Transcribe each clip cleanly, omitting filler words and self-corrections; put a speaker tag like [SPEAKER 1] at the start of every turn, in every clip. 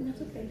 [SPEAKER 1] That's okay.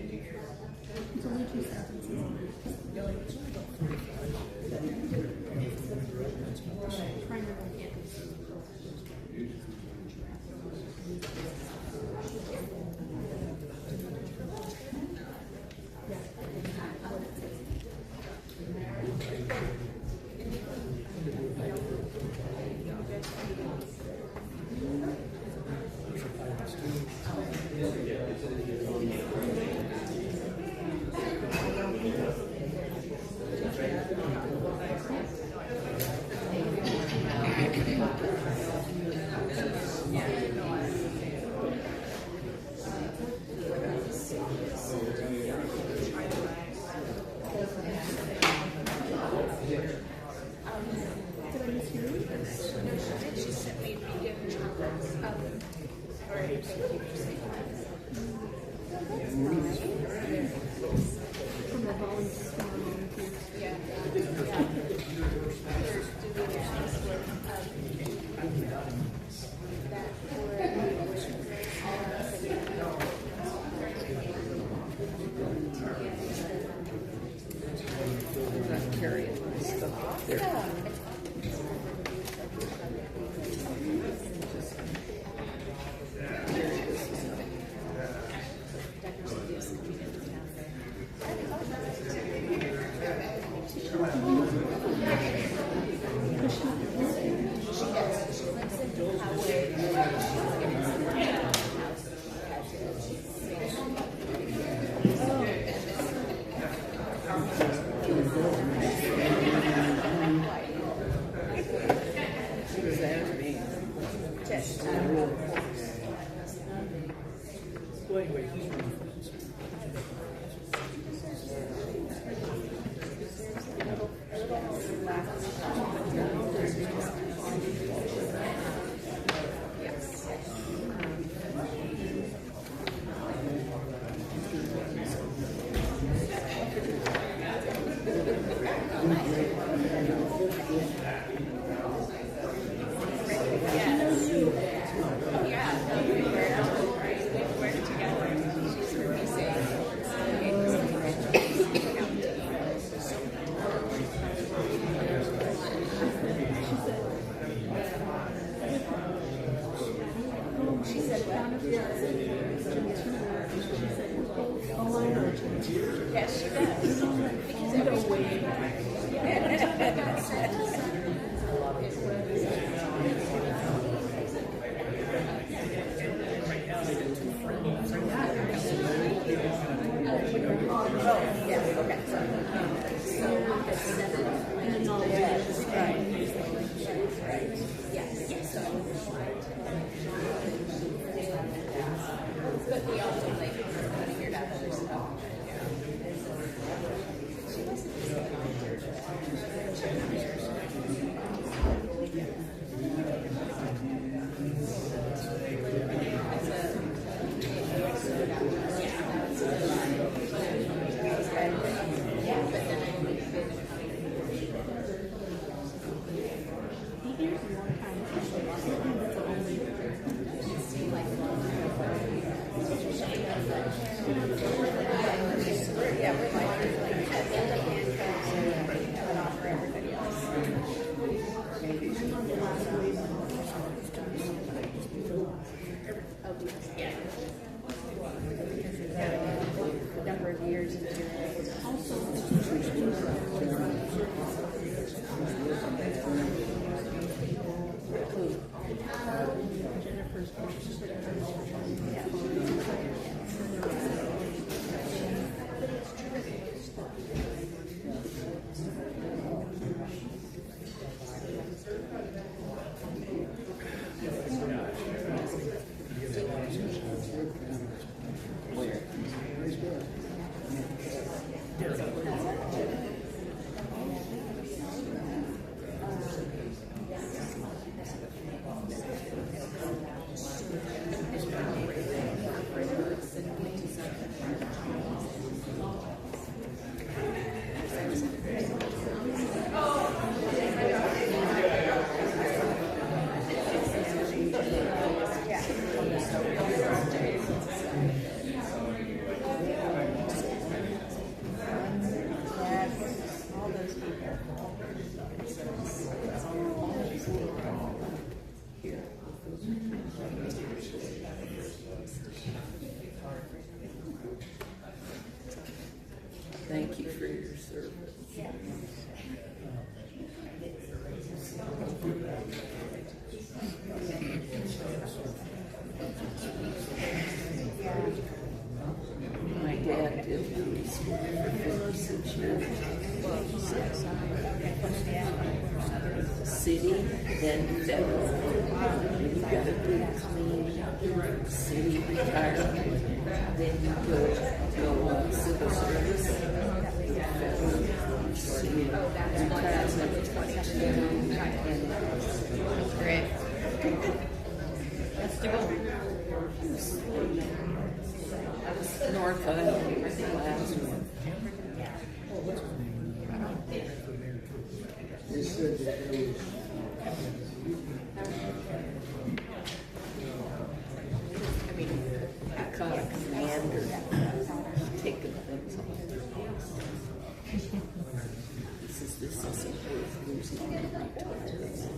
[SPEAKER 1] Thank you for your service. My dad did preschool for 56 years. City, then federal. You got to do clean, city retirement, then you go on civil service, federal, city retirement,
[SPEAKER 2] Great. That's the goal.
[SPEAKER 1] North Island was the last one.
[SPEAKER 3] They said that there was
[SPEAKER 1] I caught a commander taking things off. This isn't worth losing my retirement.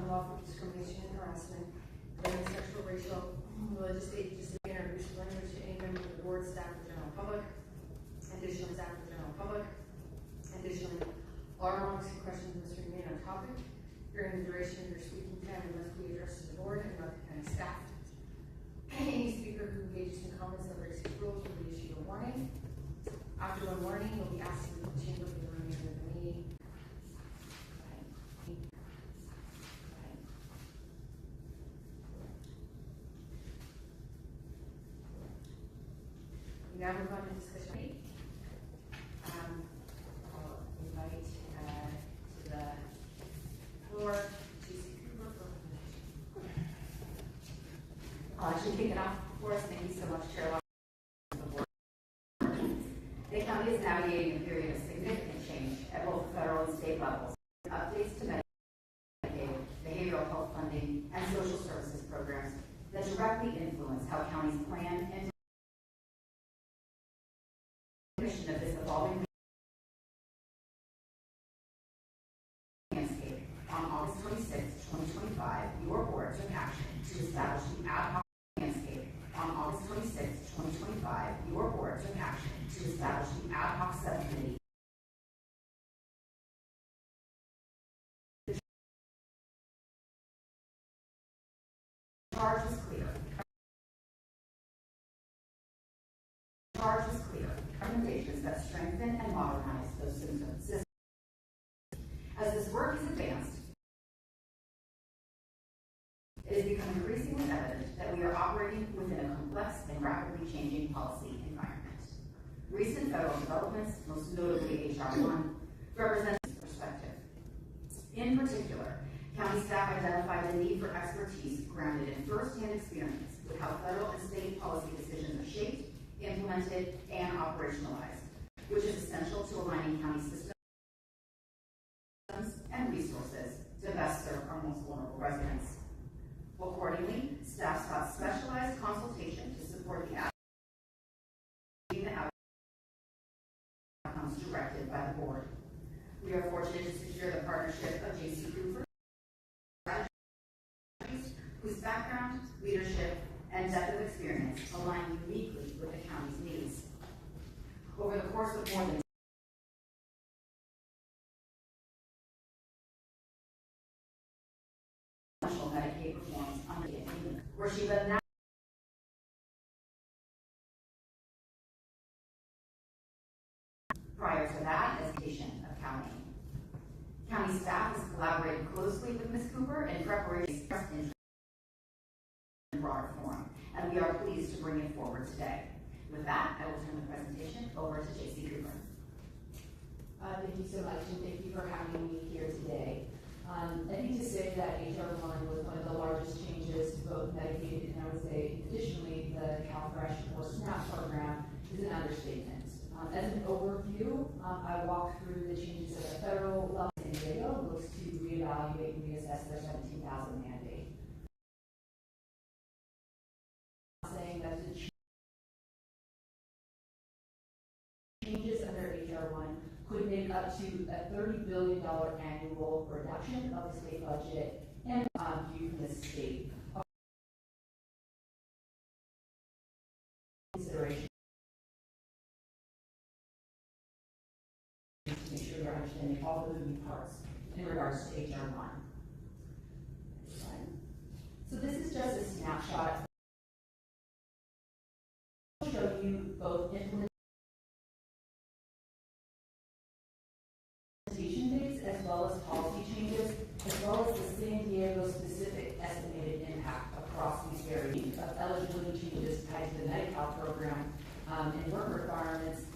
[SPEAKER 4] Unlawful discrimination and harassment, and sexual, racial, religious, ageist, and abusive language to any member of the board, staff, or general public. Additionally, staff or general public. Additionally, all remarks and questions must remain on topic during the duration of your speaking time and must be addressed to the board and not the county staff. warning, you'll be asked to leave the chamber for the remainder of the meeting. We now move on to discussion. I'll invite to the floor J.C. Cooper for
[SPEAKER 2] I'll actually kick it off for us. Thank you so much, Chair. The county is navigating a period of significant change at both federal and state levels. Updates to Medicaid, behavioral health funding, and social services programs that directly influence how counties plan and mission of this evolving landscape. On August 26, 2025, your board took action to establish the ad hoc landscape. On August 26, 2025, your board took action to establish the ad hoc subcommittee. The charge was clear. Recommendations that strengthen and modernize those systems. As this work is advanced, it is becoming increasingly evident that we are operating within a complex and rapidly changing policy environment. Recent federal developments, most notably H.R. 1, represent this perspective. In particular, county staff identified the need for expertise grounded in first-hand experience with how federal and state policy decisions are shaped, implemented, and operationalized, which is essential to aligning county systems and resources to best serve our most vulnerable residents. Accordingly, staff sought specialized consultation to support the outcomes directed by the board. We are fortunate to secure the partnership of J.C. Cooper, whose background, leadership, and depth of experience align uniquely with the county's needs. Over the course of more than Medicaid reforms under the agreement, where she led now. Prior to that, as patient of county. County staff has collaborated closely with Ms. Cooper in preparation in broader forum, and we are pleased to bring it forward today. With that, I will turn the presentation over to J.C. Cooper.
[SPEAKER 3] Thank you so much, and thank you for having me here today. I think to say that H.R. 1 was one of the largest changes to both Medicaid and I would say additionally the CalFresh or SNAP program is an understatement. As an overview, I walked through the changes at the federal level. San Diego looks to reevaluate and reassess their 17,000 mandate. Saying that the changes under H.R. 1 could make up to a $30 billion annual reduction of the state budget and due from the state consideration to make sure you're understanding all the moving parts in regards to H.R. 1. So this is just a snapshot. I'll show you both implementation dates as well as policy changes, as well as the San Diego specific estimated impact across these areas of eligibility changes tied to the Medi-Cal program and work requirements.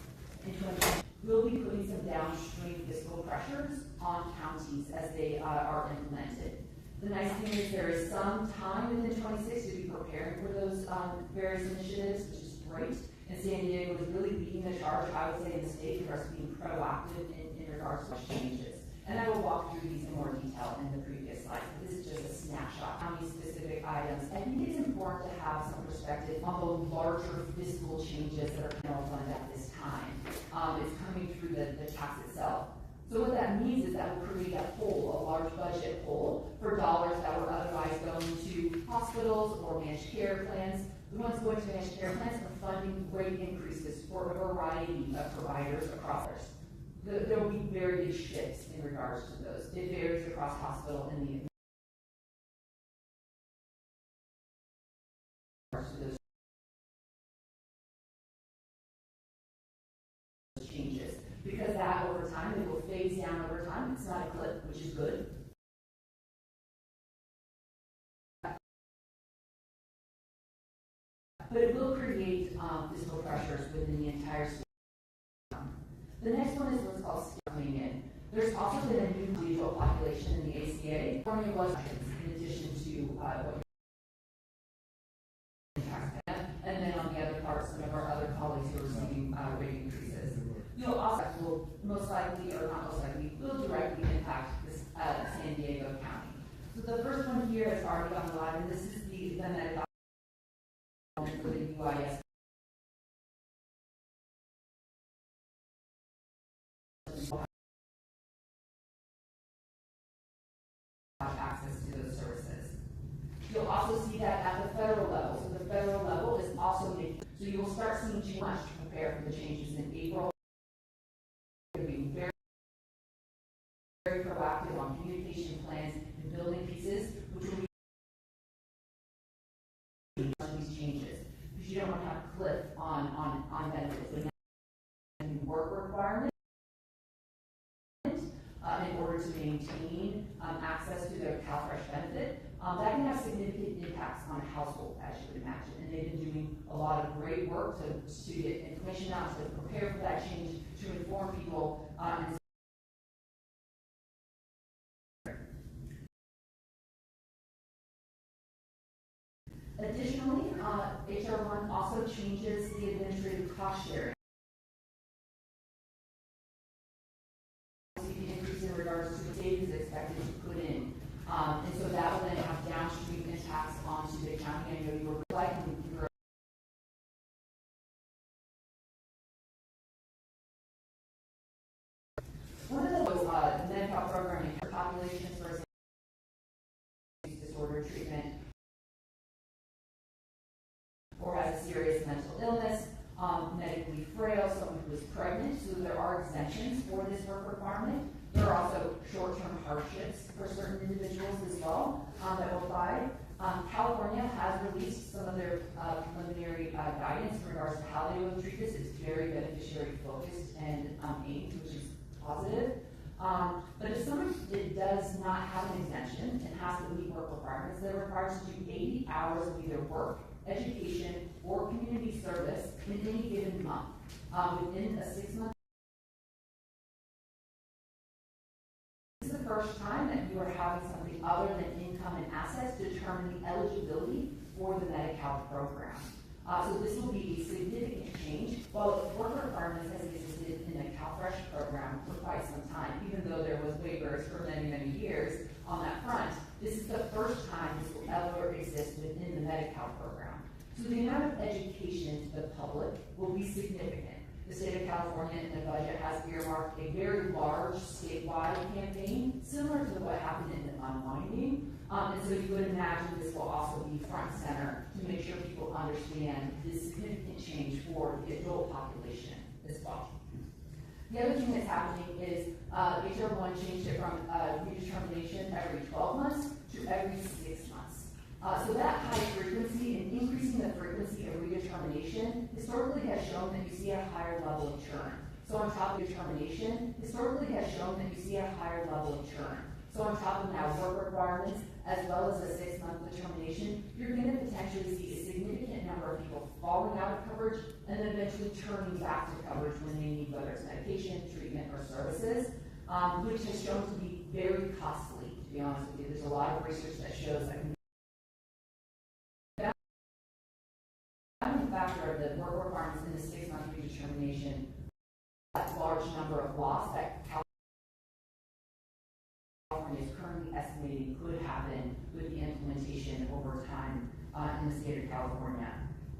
[SPEAKER 3] In 2020, we'll be putting some downstream fiscal pressures on counties as they are implemented. The nice thing is there is some time within 26 to be preparing for those various initiatives, which is great. And San Diego is really leading the charge, I would say, in the state in regards to being proactive in regards to changes. And I will walk through these in more detail in the previous slide. This is just a snapshot on these specific items. I think it's important to have some perspective on the larger fiscal changes that are general fund at this time. It's coming through the tax itself. So what that means is that will create a hole, a large budget hole, for dollars that were otherwise going to hospitals or managed care plans. The ones going to managed care plans are funding rate increases for a variety of providers across ours. There will be very big shifts in regards to those. It varies across hospital and those changes. because that over time, it will phase down over time. It's not a cliff, which is good. But it will create fiscal pressures within the entire state. The next one is what's called coming in. There's also been a new individual population in the ACA. California was, in addition to what and then on the other part, some of our other colleagues who are receiving rate increases. You'll also will most likely, or not most likely, will directly impact this San Diego County. So the first one here is already on the line, and this is the medical for the UIS. Access to those services. You'll also see that at the federal level. So the federal level is also making, so you will start seeing too much to prepare for the changes in April. They're being very proactive on communication plans and building pieces, which will be these changes. Because you don't want to have a cliff on benefits. But now work requirements in order to maintain access to their CalFresh benefit. That can have significant impacts on a household, as you would imagine. And they've been doing a lot of great work to get information out, to prepare for that change, to inform people. Additionally, HR1 also changes the administrative cost sharing. In regards to the state is expected to put in. And so that will then have downstream impacts onto the county. I know you were likely one of those Medi-Cal programming for populations for disorder treatment or has a serious mental illness, medically frail, someone who is pregnant. So there are exemptions for this work requirement. There are also short-term hardships for certain individuals as well that will apply. California has released some of their preliminary guidance in regards to how they will treat this. It's very beneficiary focused and aimed, which is positive. But if someone does not have an exemption and has to meet work requirements, they're required to do 80 hours of either work, education, or community service in any given month within a 6-month. This is the first time that you are having something other than income and assets determine the eligibility for the Medi-Cal program. So this will be a significant change. While work requirements has existed in the CalFresh program for quite some time, even though there was waivers for many, many years on that front, this is the first time this will ever exist within the Medi-Cal program. So the amount of education to the public will be significant. The state of California in the budget has earmarked a very large statewide campaign, similar to what happened in the unwinding. And so you would imagine this will also be front and center to make sure people understand this significant change for the adult population as well. The other thing that's happening is HR1 changed it from redetermination every 12 months to every 6 months. So that high frequency and increasing the frequency of redetermination historically has shown that you see a higher level of churn. So on top of determination, historically has shown that you see a higher level of churn. So on top of now work requirements, as well as a 6-month determination, you're going to potentially see a significant number of people falling out of coverage and then eventually turning back to coverage when they need, whether it's medication, treatment, or services, which has shown to be very costly, to be honest with you. There's a lot of research that shows that factor of the work requirements in the 6-month redetermination, that large number of loss that California is currently estimating could happen with the implementation over time in the state of California.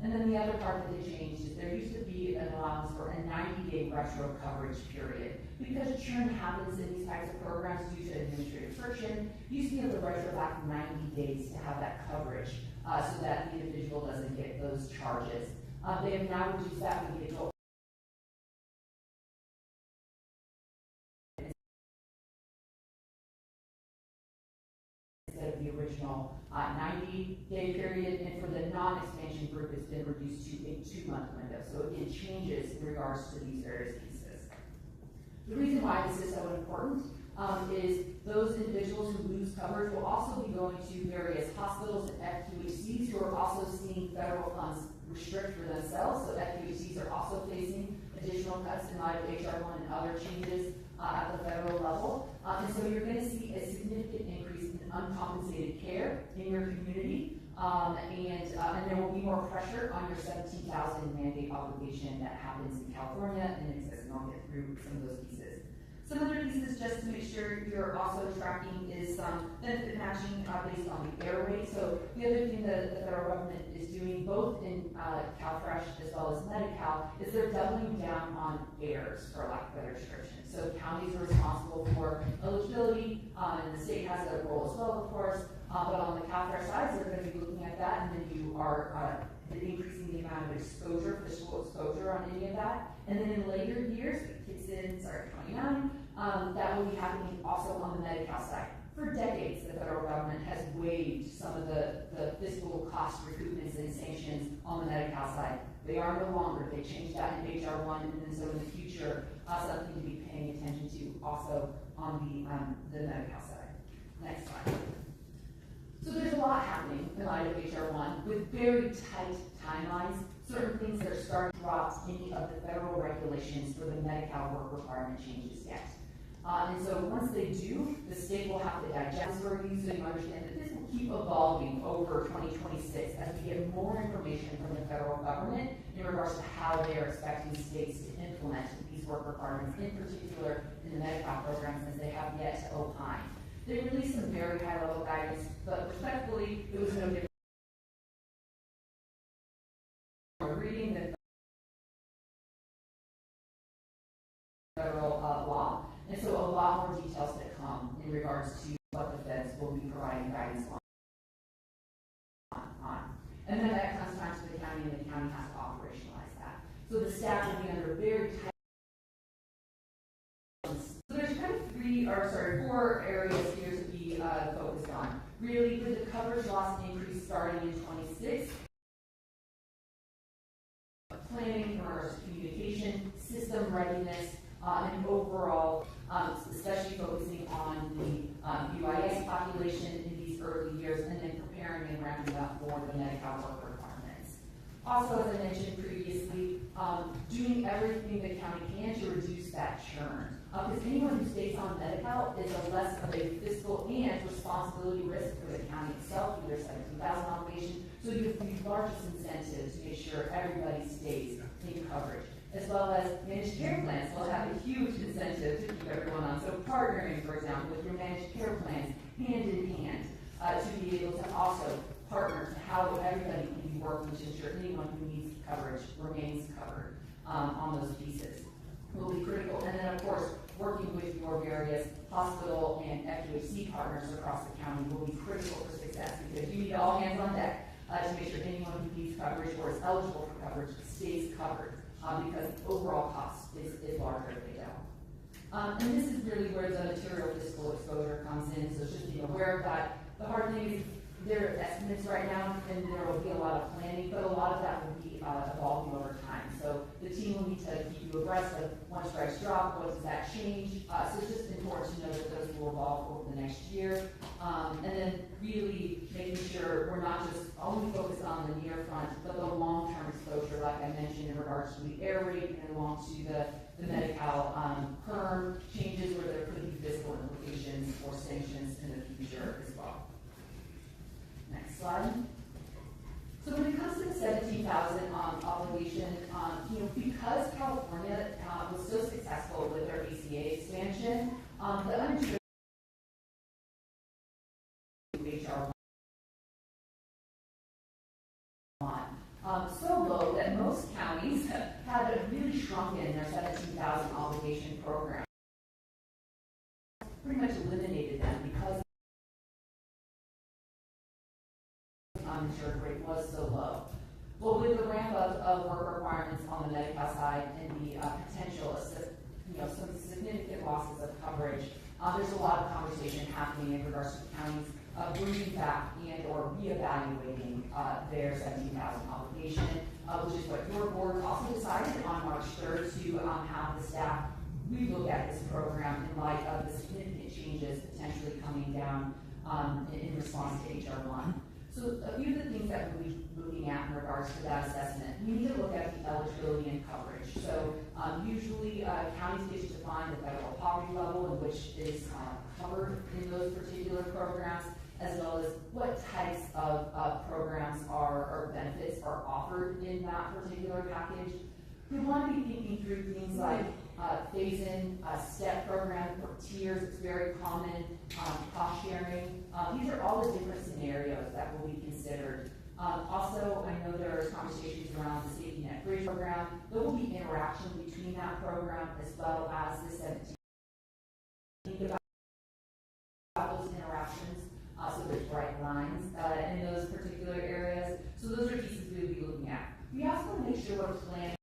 [SPEAKER 3] And then the other part that they changed is there used to be an allowance for a 90-day retro coverage period. Because churn happens in these types of programs due to administrative friction, you used to be able to retro back 90 days to have that coverage so that the individual doesn't get those charges. They have now reduced that with the adult. Instead of the original 90-day period, and for the non-expansion group, it's been reduced to a 2-month window. So again, changes in regards to these various pieces. The reason why this is so important is those individuals who lose coverage will also be going to various hospitals and FQHCs who are also seeing federal funds restrict for themselves. So FQHCs are also facing additional cuts in light of HR1 and other changes at the federal level. And so you're going to see a significant increase in uncompensated care in your community. And there will be more pressure on your 17,000 mandate obligation that happens in California and exists, and I'll get through some of those pieces. Some other pieces just to make sure you're also tracking is benefit matching based on the error rate. So the other thing that the federal government is doing, both in CalFresh as well as Medi-Cal, is they're doubling down on errors, for lack of better description. So counties are responsible for eligibility, and the state has a role as well, of course. But on the CalFresh side, they're going to be looking at that, and then you are increasing the amount of exposure, fiscal exposure on any of that. And then in later years, it kicks in, 29, that will be happening also on the Medi-Cal side. For decades, the federal government has waived some of the fiscal cost recoupments and sanctions on the Medi-Cal side. They are no longer. They changed that in HR1, and then so in the future, something to be paying attention to also on the Medi-Cal side. Next slide. So there's a lot happening in light of HR1 with very tight timelines. Certain things that are starting to drop any of the federal regulations for the Medi-Cal work requirement changes yet. And so once they do, the state will have to digest for you, so you understand that this will keep evolving over 2026 as we get more information from the federal government in regards to how they are expecting states to implement these work requirements, in particular in the Medi-Cal programs, as they have yet to opine. They released some very high-level guidance, but respectfully, it was no different. We're reading the federal law, and so a lot more details to come in regards to what the feds will be providing guidance on. And then that comes time to the county, and the county has to operationalize that. So the staff will be under very tight. So there's kind of four areas here to be focused on. Really, with the coverage loss increase starting in 26, planning for communication, system readiness, and overall, especially focusing on the UIS population in these early years, and then preparing and ramping up for the Medi-Cal work requirements. Also, as I mentioned previously, doing everything the county can to reduce that churn. Because anyone who stays on Medi-Cal is a less of a fiscal and responsibility risk for the county itself through their 17,000 obligation. So you have the largest incentive to make sure everybody stays in coverage, as well as managed care plans will have a huge incentive to keep everyone on. So partnering, for example, with your managed care plans hand in hand to be able to also partner to how everybody can be working to ensure anyone who needs coverage remains covered on those pieces will be critical. And then, of course, working with your various hospital and FQHC partners across the county will be critical for success, because you need all hands on deck to make sure anyone who needs coverage or is eligible for coverage stays covered, because the overall cost is larger if they don't. And this is really where the material fiscal exposure comes in, so just be aware of that. The hard thing is there are estimates right now, and there will be a lot of planning, but a lot of that will be evolving over time. So the team will need to keep you abreast of when strikes drop, what does that change. So it's just important to know that those will evolve over the next year. And then really making sure we're not just only focused on the near front, but the long-term exposure, like I mentioned, in regards to the air rate and along to the Medi-Cal perm changes where there could be fiscal implications or sanctions in the future as well. Next slide. So when it comes to the 17,000 obligation, because California was so successful with their ACA expansion, the uninsured HR1 so low that most counties had really shrunken their 17,000 obligation program. Pretty much eliminated them because uninsured rate was so low. Well, with the ramp up of work requirements on the Medi-Cal side and the potential of some significant losses of coverage, there's a lot of conversation happening in regards to counties bringing back and or reevaluating their 17,000 obligation, which is what your board also decided on March 3rd to have the staff we look at this program in light of the significant changes potentially coming down in response to HR1. So a few of the things that we'll be looking at in regards to that assessment, we need to look at the eligibility and coverage. So usually counties get to define the federal poverty level in which is covered in those particular programs, as well as what types of programs or benefits are offered in that particular package. We want to be thinking through things like phase-in, STEP program for tiers. It's very common, cost sharing. These are all the different scenarios that will be considered. Also, I know there are conversations around the Safety Net Bridge program. There will be interaction between that program as well as the 17. Think about those interactions, so there's bright lines in those particular areas. So those are pieces we will be looking at. We also want to make sure we're planning.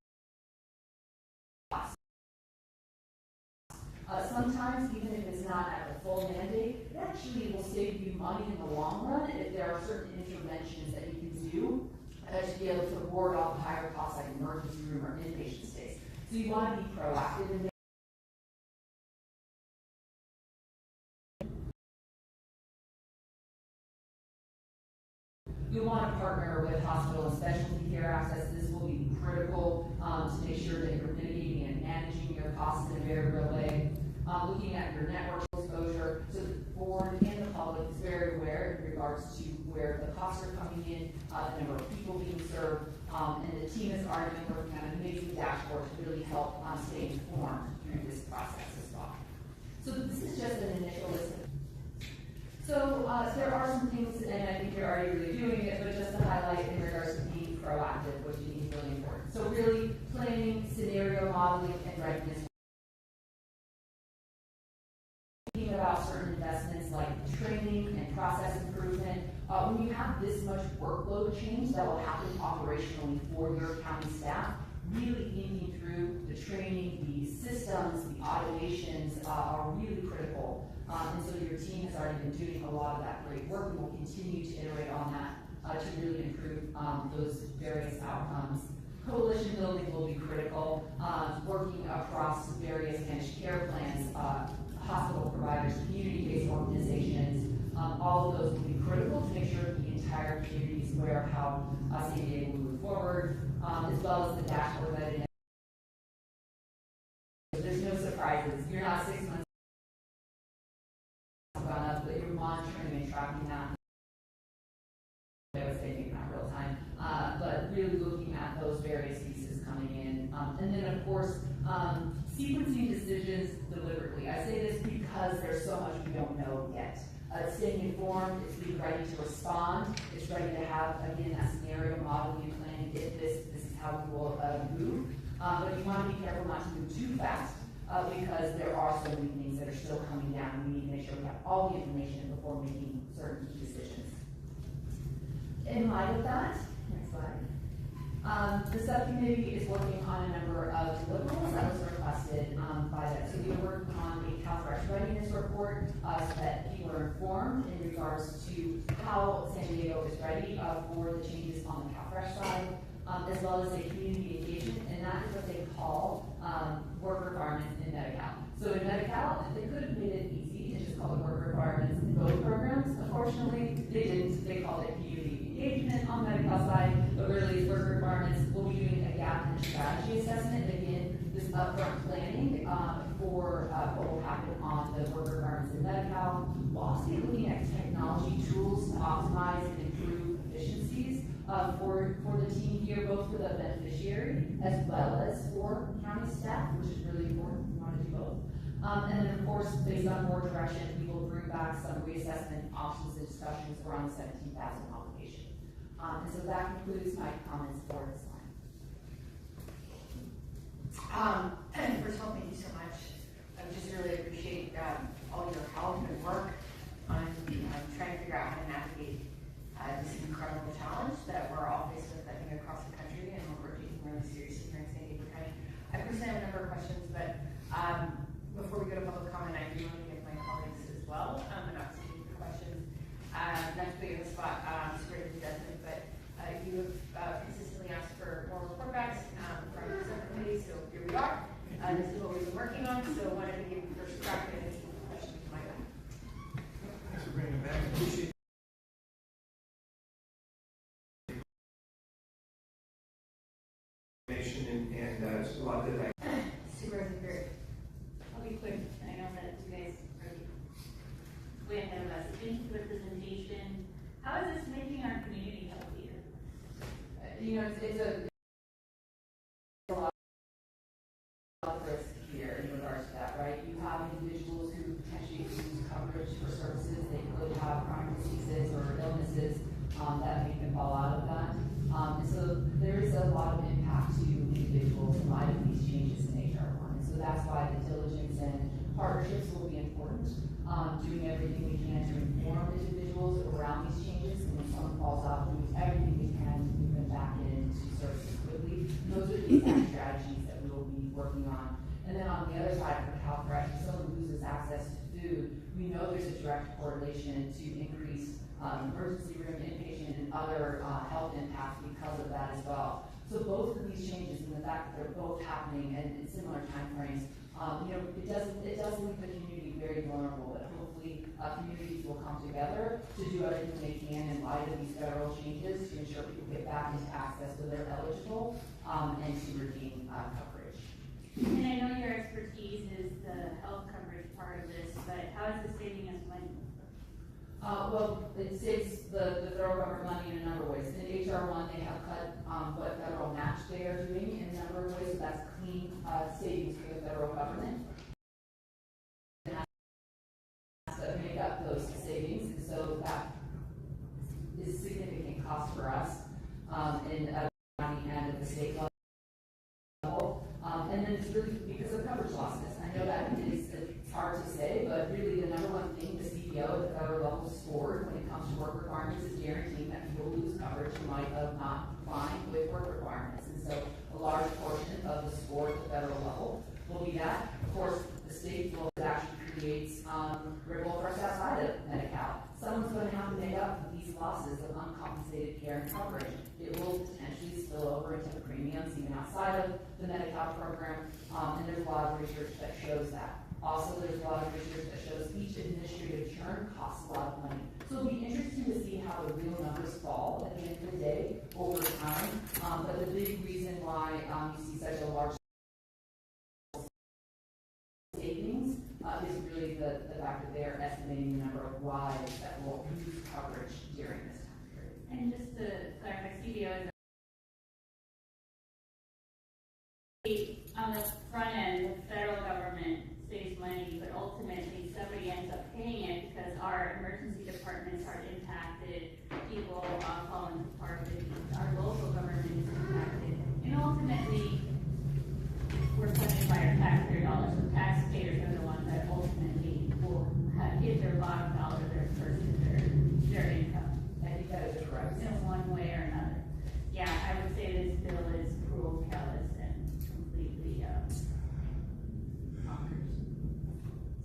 [SPEAKER 3] Sometimes, even if it's not at the full mandate, it actually will save you money in the long run if there are certain interventions that you can do to be able to ward off higher costs like emergency room or inpatient stays. So you want to be proactive in You'll want to partner with hospital and specialty care access. This will be critical to make sure that you're mitigating and managing your costs in a very real way. Looking at your network exposure, so the board and the public is very aware in regards to where the costs are coming in, the number of people being served, and the team has already been working on an amazing dashboard to really help stay informed through this process as well. So this is just an initial list. So there are some things, and I think you're already really doing it, but just to highlight in regards to being proactive, which is really important. So really planning, scenario modeling, and readiness. Thinking about certain investments like training and process improvement. When you have this much workload change that will happen operationally for your county staff, really thinking through the training, the systems, the automations are really critical. And so your team has already been doing a lot of that great work, and will continue to iterate on that to really improve those various outcomes. Coalition building will be critical, working across various managed care plans, hospital providers, community-based organizations. All of those will be critical to make sure that the entire community is aware of how San Diego will move forward, as well as the dashboard that it is. There's no surprises. You're not 6 months gone up, but you're monitoring and tracking that. I was thinking not real time, but really looking at those various pieces coming in. And then of course, sequencing decisions deliberately. I say this because there's so much we don't know yet. Staying informed, it's being ready to respond, it's ready to have, again, that scenario modeling and planning. If this is how we will move. But you want to be careful not to move too fast, because there are so many things that are still coming down. We need to make sure we have all the information before making certain key decisions. In light of that, next slide. The subcommittee is working on a number of deliverables that was requested by that. So we are working on a CalFresh readiness report so that people are informed in regards to how San Diego is ready for the changes on the CalFresh side, as well as a community engagement, and that is what they call work requirements in Medi-Cal. So in Medi-Cal, they could have made it easy and just called it work requirements in both programs. Unfortunately, they didn't. They called it community engagement on Medi-Cal side, but really it's work requirements. We'll be doing a gap and strategy assessment. Again, this upfront planning for what will happen on the work requirements in Medi-Cal. We'll also be looking at technology tools to optimize and improve efficiencies for the team here, both for the beneficiary as well as for county staff, which is really important. We want to do both. And then, of course, based on more direction, we will bring back some reassessment options and discussions around the 17,000 obligation. And so that concludes my comments for this line.
[SPEAKER 4] First of all, thank you so much. I just really appreciate all your help and work on trying to figure out how to navigate this incredible challenge that we're all faced with, I think, across the country, and what we're taking really seriously here in San Diego County. I personally have a number of questions, but before we go to public comment, I do want to give my colleagues as well an opportunity for questions. Not to put you on the spot, Superintendent Desmond, but you have consistently asked for more report backs from the subcommittee, so here we are.
[SPEAKER 5] That's a lot of things.
[SPEAKER 4] Supervisor Perry.
[SPEAKER 6] I'll be quick, I know that you guys are way ahead of us. Thank you for the presentation. How is this making our community healthier?
[SPEAKER 3] You know, it's a lot of risk here in regards to that, right? You have individuals who potentially lose coverage for services. They could have chronic diseases or illnesses that make them fall out of that. And so there is a lot of impact to individuals in light of these changes in HR1. And so that's why the diligence and partnerships will be important. Doing everything we can to inform individuals around these changes, and when someone falls out, doing everything we can to move them back into services quickly. And those are the exact strategies that we will be working on. And then on the other side for CalFresh, if someone loses access to food, we know there's a direct correlation to increased emergency room, inpatient, and other health impacts because of that as well. So both of these changes and the fact that they're both happening in similar timeframes, you know, it does leave the community very vulnerable, but hopefully communities will come together to do everything they can in light of these federal changes to ensure people get back into access so they're eligible and to regain coverage.
[SPEAKER 6] And I know your expertise is the health coverage part of this, but how is this saving us money?
[SPEAKER 3] Well, it saves the federal government money in a number of ways. In HR1, they have cut what federal match they are doing in a number of ways, so that's clean savings for the federal government. And has to make up those savings, and so that is significant cost for us in the county and at the state level. And then it's really because of coverage losses. I know that it's hard to say, but really the number one thing the CBO at the federal level scored when it comes to work requirements is guaranteeing that people lose coverage in light of not complying with work requirements. And so a large portion of the score at the federal level will be that. Of course, the state will actually creates ripple effects outside of Medi-Cal. Someone's going to have to make up for these losses of uncompensated care and coverage. It will potentially spill over into the premiums even outside of the Medi-Cal program, and there's a lot of research that shows that. Also, there's a lot of research that shows each administrative churn costs a lot of money. So it'll be interesting to see how the real numbers fall at the end of the day over time. But the big reason why you see such a large savings is really the fact that they're estimating the number of lives that will lose coverage during this time period.
[SPEAKER 6] And just to clarify, CBO is on the front end, the federal government saves money, but ultimately somebody ends up paying it because our emergency departments are impacted, people fall into part of it, our local government is impacted, and ultimately we're funded by our taxpayer dollars. So taxpayers are the ones that ultimately will give their bottom dollar their income.
[SPEAKER 3] I think that is correct.
[SPEAKER 6] In one way or another. Yeah, I would say this bill is cruel, callous, and completely bonkers.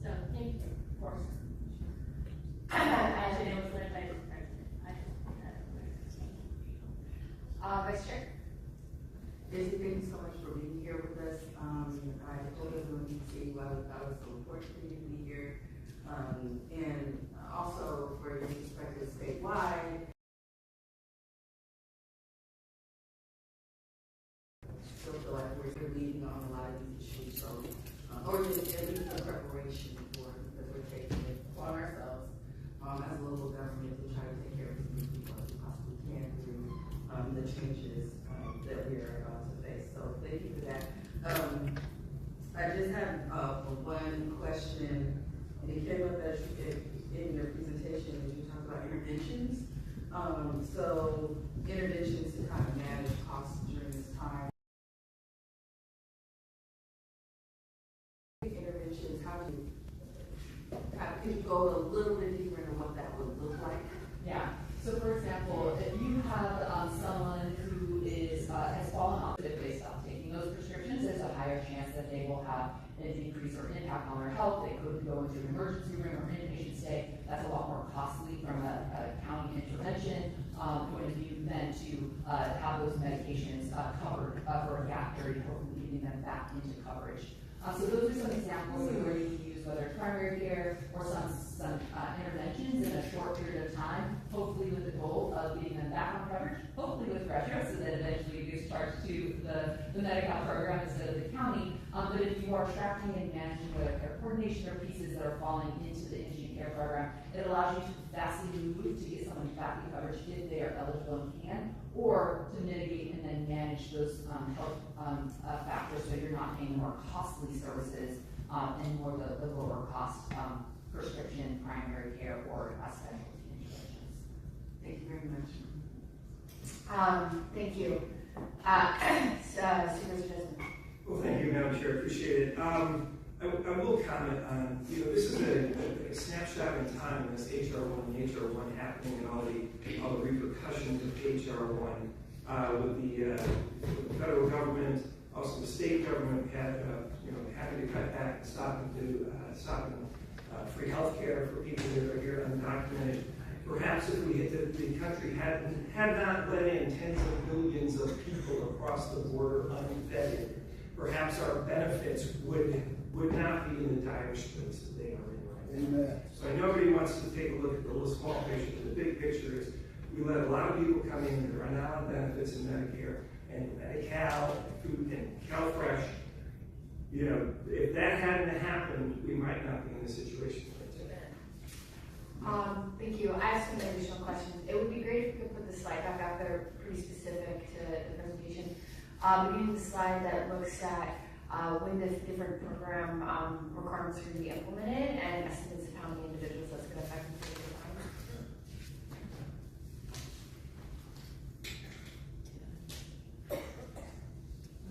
[SPEAKER 6] So, thank you.
[SPEAKER 3] Of course.
[SPEAKER 6] Actually, it was led by the president. I just put that over.
[SPEAKER 4] Vice Chair.
[SPEAKER 1] Daisy, thank you so much for being here with us. I told everyone you see why we thought it was so important for you to be here. And also for your perspective statewide. Still feel like we're leading on a lot of these issues, so, or just at least the preparation for it, because we're taking it on ourselves as a local government to try to take care of as many people as we possibly can through the changes that we are about to face. So thank you for that. I just have one question, and it came up as in your presentation as you talked about interventions. So interventions to kind of manage costs during this time. Interventions, can you go a little bit deeper into what that would look like?
[SPEAKER 3] Yeah. So, for example, if you have someone who has fallen off if they stop taking those prescriptions, there's a higher chance that they will have an increase or impact on their health. They could go into an emergency room or inpatient stay. That's a lot more costly from a county intervention point of view than to have those medications covered for a gap period, hopefully getting them back into coverage. So those are some examples of where you can use whether it's primary care or some interventions in a short period of time, hopefully with the goal of getting them back on coverage, hopefully with pressure so that eventually it gets charge to the Medi-Cal program instead of the county. But if you are tracking and managing the care coordination or pieces that are falling into the indigent care program, it allows you to vastly move to get someone back in coverage if they are eligible and can, or to mitigate and then manage those health factors so you're not paying more costly services and more the lower cost prescription, primary care, or specialty interventions.
[SPEAKER 2] Thank you very much. Thank you. Supervisor Desmond.
[SPEAKER 5] Well, thank you, Madam Chair, appreciate it. I will comment on, this is a snapshot in time in this HR1 and HR1 happening and all the repercussions of HR1 with the federal government, also the state government having to cut back and stopping free health care for people that are here undocumented. Perhaps if the country had not let in tens of millions of people across the border unvetted, perhaps our benefits would not be in the dire straits that they are in right now.
[SPEAKER 7] Amen.
[SPEAKER 5] So nobody wants to take a look at the little small picture. The big picture is we let a lot of people come in that are not on benefits in Medicare and Medi-Cal, food and CalFresh. If that hadn't happened, we might not be in this situation today.
[SPEAKER 2] Thank you. I have some additional questions. It would be great if you could put the slide back up there, pretty specific to the presentation. Beginning the slide that looks at when the different program requirements are going to be implemented and estimates of how many individuals that's going to affect in 3 years' time.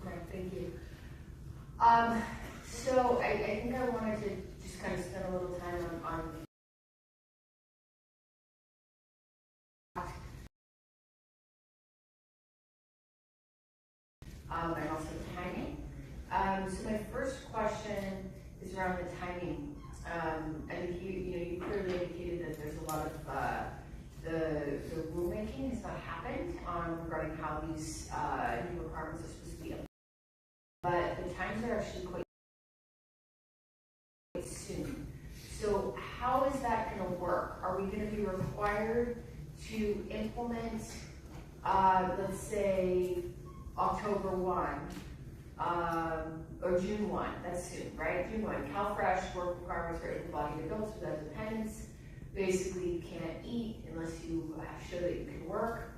[SPEAKER 2] Okay, thank you. So I think I wanted to just kind of spend a little time on and also timing. So my first question is around the timing. I think you clearly indicated that there's a lot of the rulemaking has not happened regarding how these new requirements are supposed to be implemented. But the times are actually quite soon. So how is that going to work? Are we going to be required to implement, let's say, October 1 or June 1? That's soon, right? June 1. CalFresh work requirements for able-bodied adults without dependents. Basically, you can't eat unless you show that you can work.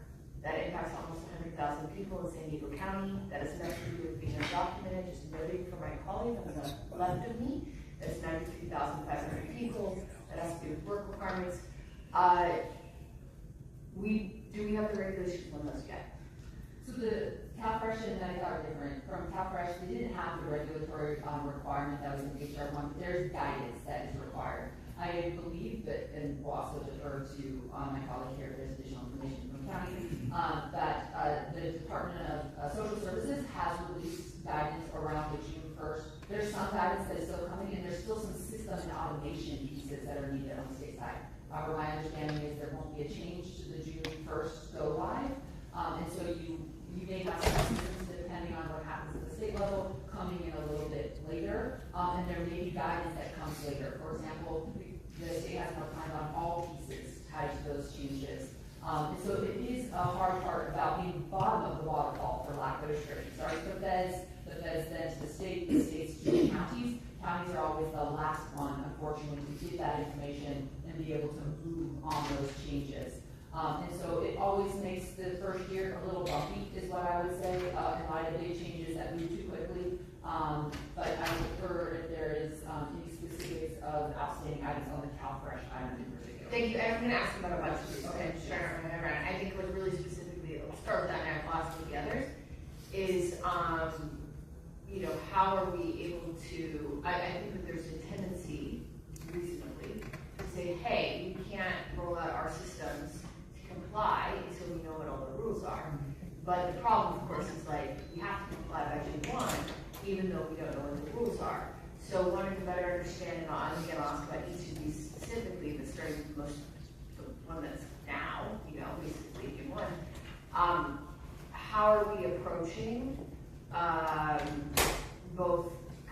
[SPEAKER 2] That impacts almost 100,000 people in San Diego County. That has nothing to do with being undocumented. Just noting for my colleague on the left of me, that's 93,500 people. That has to do with work requirements. Do we have the regulations on those yet?
[SPEAKER 3] So the CalFresh and Medi-Cal are different. From CalFresh, they didn't have the regulatory requirement that was in HR1. There's guidance that is required. I believe that, and we'll also defer to my colleague here if there's additional information from county, that the Department of Social Services has released guidance around the June 1st. There's some guidance that is still coming, and there's still some system and automation pieces that are needed on the state side. However, my understanding is there won't be a change to the June 1st go live, and so you may have some systems depending on what happens at the state level coming in a little bit later, and there may be guidance that comes later. For example, the state has no time on all pieces tied to those changes. And so it is a hard part about being bottom of the waterfall, for lack of a better term. Starting with the feds then to the states to the counties. Counties are always the last one, unfortunately, to get that information and be able to move on those changes. And so it always makes the first year a little bumpy, is what I would say, in light of big changes that move too quickly. But I would prefer if there is any specifics of outstanding items on the CalFresh item in particular.
[SPEAKER 2] Thank you. And I'm going to ask about a bunch of these. Okay, sure. I think what really specifically, I'll start with that and I'll ask with the others, is, how are we able to, I think that there's a tendency, reasonably, to say, hey, we can't roll out our systems to comply until we know what all the rules are. But the problem, of course, is we have to comply by June 1, even though we don't know what the rules are. So wanting to better understand, and I'm going to ask about each of these specifically, but starting with the one that's now, basically June 1. How are we approaching both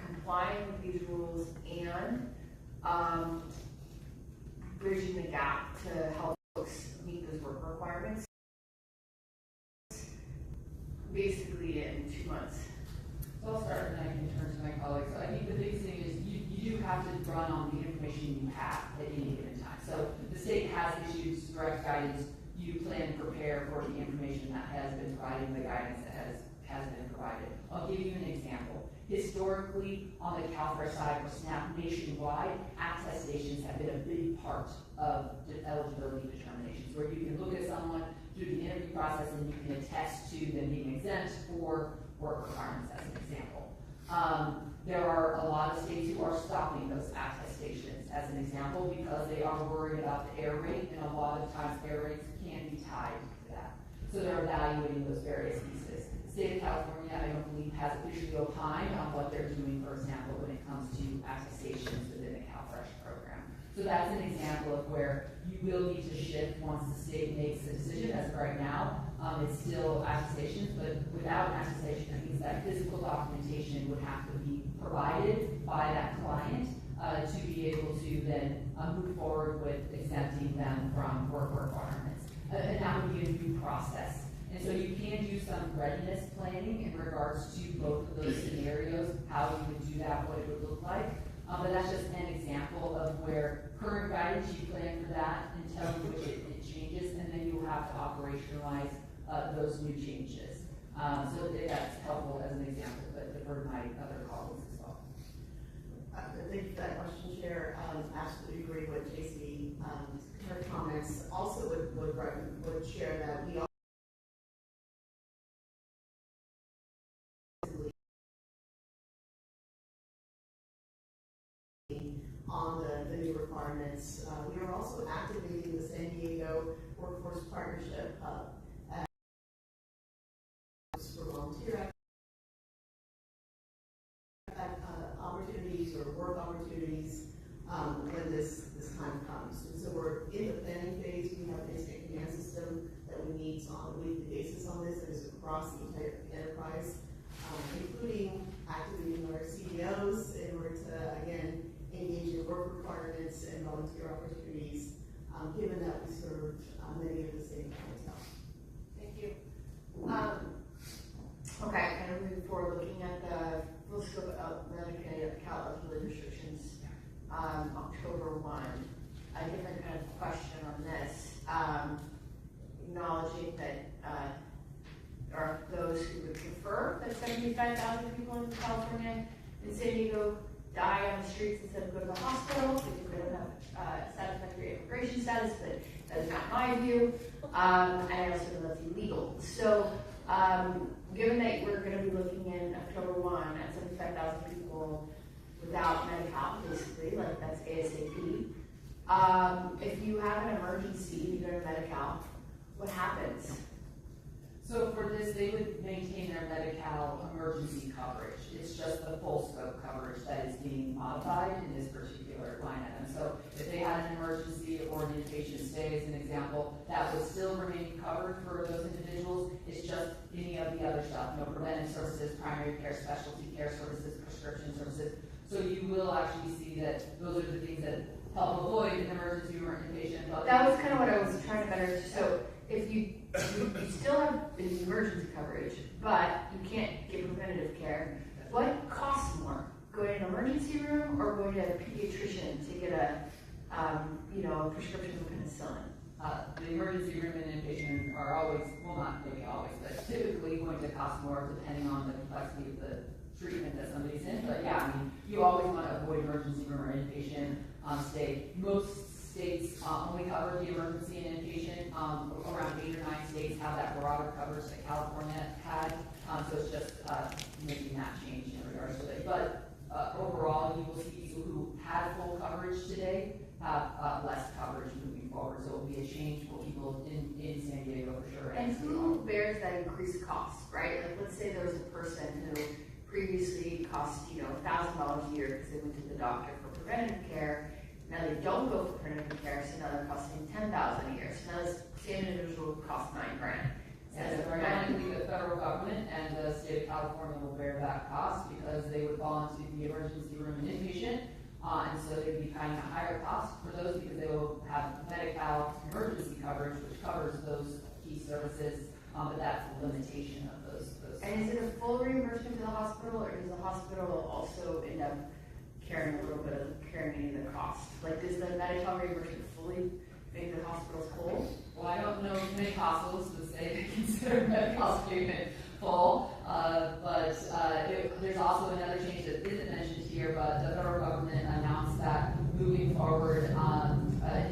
[SPEAKER 2] complying with these rules and bridging the gap to help folks meet those work requirements
[SPEAKER 7] basically in 2 months.
[SPEAKER 3] So I'll start and I can turn to my colleagues. So I think the biggest thing is you do have to run on the information you have at any given time. So the state has issued direct guidance. You plan and prepare for the information that has been provided, the guidance that has been provided. I'll give you an example. Historically, on the CalFresh side or SNAP nationwide, attestations have been a big part of the eligibility determinations, where you can look at someone through the interview process and you can attest to them being exempt for work requirements, as an example. There are a lot of states who are stopping those attestations, as an example, because they are worried about the error rate, and a lot of times error rates can be tied to that. So they're evaluating those various pieces. The state of California, I don't believe, has officially opined on what they're doing, for example, when it comes to attestations within the CalFresh program. So that's an example of where you will need to shift once the state makes a decision. As of right now, it's still attestations, but without attestation, it means that physical documentation would have to be provided by that client to be able to then move forward with exempting them from work requirements. And that would be a new process. And so you can do some readiness planning in regards to both of those scenarios, how you would do that, what it would look like. But that's just an example of where current guidance, you plan for that until which it changes, and then you'll have to operationalize those new changes. So that's helpful as an example, but for my other colleagues as well.
[SPEAKER 8] Thank you for that question, Chair. Absolutely agree with JC. Her comments also would share that we on the new requirements. We are also activating the San Diego Workforce Partnership Hub for volunteer opportunities or work opportunities when this time comes. And so we're in the planning phase. We have an instant command system that we meet on a weekly basis on this. It is across the entire enterprise, including activating our CEOs in order to, again, engage in work requirements and volunteer opportunities, given that we serve many of the same clientele.
[SPEAKER 7] Thank you. Okay, kind of moving forward, looking at the full scope of Medicaid Cal eligibility restrictions, October 1. A different kind of question on this, acknowledging that are those who would prefer that 75,000 people in California and San Diego die on the streets instead of go to the hospital because they don't have satisfactory immigration status, but that is not my view. And I also know that's illegal. So, given that we're going to be looking in October 1 at 75,000 people without Medi-Cal, basically, like that's ASAP, if you have an emergency, you go to Medi-Cal, what happens?
[SPEAKER 3] So for this, they would maintain their Medi-Cal emergency coverage. It's just the full scope coverage that is being modified in this particular line item. So if they had an emergency or an inpatient stay, as an example, that would still remain covered for those individuals. It's just any of the other stuff, no preventive services, primary care, specialty care services, prescription services. So you will actually see that those are the things that help avoid an emergency or inpatient.
[SPEAKER 7] That was kind of what I was trying to better. So if you still have the emergency coverage, but you can't get preventative care, what costs more? Going to an emergency room or going to a pediatrician to get a prescription for penicillin?
[SPEAKER 3] The emergency room and inpatient are always, well, not maybe always, but typically going to cost more depending on the complexity of the treatment that somebody's in. But yeah, I mean, you always want to avoid emergency room or inpatient stay. Most states only cover the emergency and inpatient. Around 8 or 9 states have that broader coverage that California had. So it's just making that change in regards to it. But overall, you will see people who had full coverage today have less coverage moving forward. So it will be a change for people in San Diego for sure.
[SPEAKER 7] And who bears that increased cost, right? Like, let's say there was a person who previously cost, $1,000 a year because they went to the doctor for preventative care. Now they don't go for preventative care, so now they're costing $10,000 a year. So now this same individual would cost $9,000.
[SPEAKER 3] Yes, predominantly the federal government and the state of California will bear that cost because they would fall into the emergency room and inpatient. And so they would be paying a higher cost for those because they will have Medi-Cal emergency coverage, which covers those key services, but that's the limitation of those
[SPEAKER 7] hospital, or does the hospital also end up carrying any of the cost? Like, does the Medi-Cal reimbursement fully make the hospitals whole?
[SPEAKER 3] Well, I don't know if many hospitals would say they consider Medi-Cal's payment full, but there's also another change that isn't mentioned here, but the federal government announced that moving forward,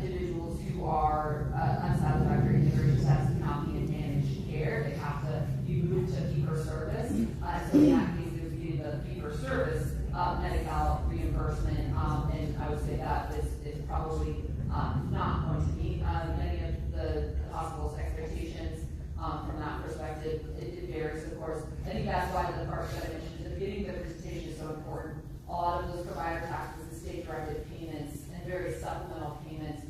[SPEAKER 3] individuals who are unsatisfactory immigration status cannot be in managed care. They have to be moved to fee-for-service. So in that case, it would be the fee-for-service Medi-Cal reimbursement, and I would say that is probably not going to meet many of the hospital's expectations from that perspective. It varies, of course. I think that's why the part that I mentioned at the beginning of the presentation is so important. A lot of those provider taxes and state-directed payments and various supplemental payments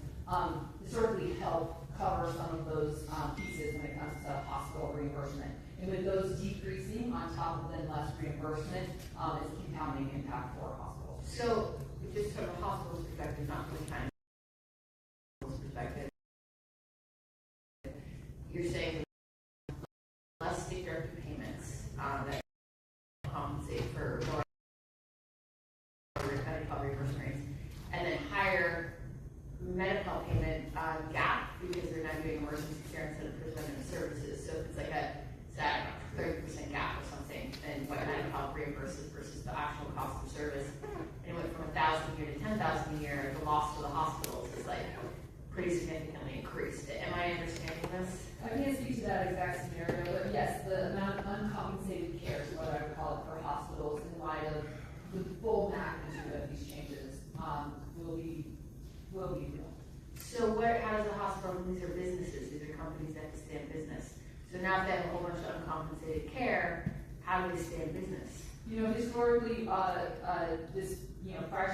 [SPEAKER 3] historically help cover some of those pieces when it comes to hospital reimbursement. And with those decreasing on top of then less reimbursement, it's a compounding impact for hospitals.
[SPEAKER 7] So, just from a hospital's perspective, not from the county perspective, you're saying less state-directed payments that compensate for lower Medi-Cal reimbursement rates, and then higher Medi-Cal payment gap because they're not doing emergency care instead of preventative services. So if it's like a 30% gap or something, and what Medi-Cal reimburses versus the actual cost of service, and it went from 1,000 a year to 10,000 a year, the loss to the hospitals is like pretty significantly increased. Am I understanding this?
[SPEAKER 3] I can't speak to that exact scenario, but yes, the amount of uncompensated care is what I would call it for hospitals in light of the full magnitude of these changes will be real.
[SPEAKER 7] So how does the hospital, these are businesses, these are companies that have to stay in business. So now if they have a whole bunch of uncompensated care, how do they stay in business?
[SPEAKER 3] You know, historically, prior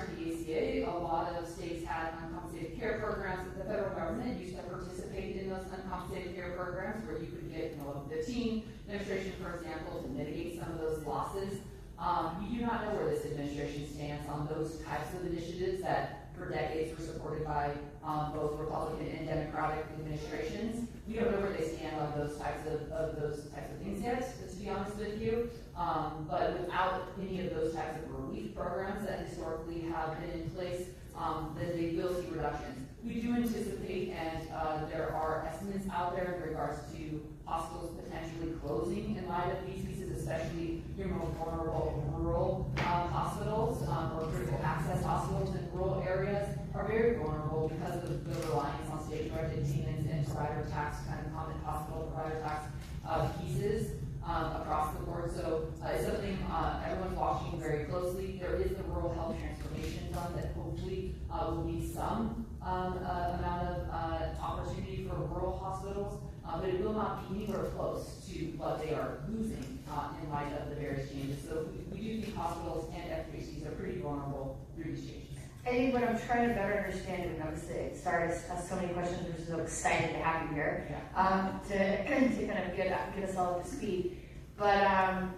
[SPEAKER 3] to the ACA, a lot of states had uncompensated care programs. The federal government used to participate in those uncompensated care programs where you could get, level 15 administration, for example, to mitigate some of those losses. We do not know where this administration stands on those types of initiatives that for decades were supported by both Republican and Democratic administrations. We don't know where they stand on those types of things yet, to be honest with you. But without any of those types of relief programs that historically have been in place, then they will see reductions. We do anticipate, and there are estimates out there in regards to hospitals potentially closing in light of these pieces, especially your more vulnerable rural hospitals or critical access hospitals in rural areas are very vulnerable because of the reliance on state-directed payments and provider tax, kind of common hospital provider tax pieces across the board. So it's something everyone's watching very closely. There is the Rural Health Transformation Fund that hopefully will need some amount of opportunity for rural hospitals, but it will not be anywhere close to what they are losing in light of the various changes. So we do think hospitals and FQHCs are pretty vulnerable through these changes.
[SPEAKER 7] I think what I'm trying to better understand, and obviously sorry to ask so many questions, we're so excited to have you here, to kind of get us all up to speed. But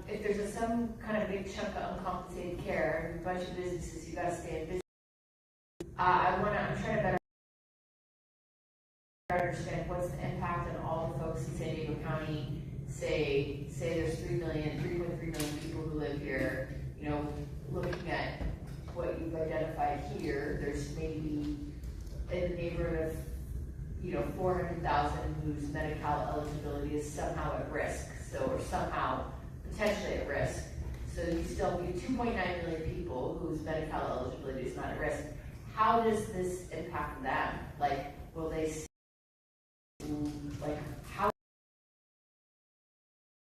[SPEAKER 7] if there's some kind of big chunk of uncompensated care, and a bunch of businesses, you gotta stay in business. I'm trying to better understand what's the impact on all the folks in San Diego County. Say there's 3.3 million people who live here. You know, looking at what you've identified here, there's maybe in the neighborhood of 400,000 whose Medi-Cal eligibility is somehow at risk. Or somehow potentially at risk. So you still have 2.9 million people whose Medi-Cal eligibility is not at risk. How does this impact them? Like, will they see, how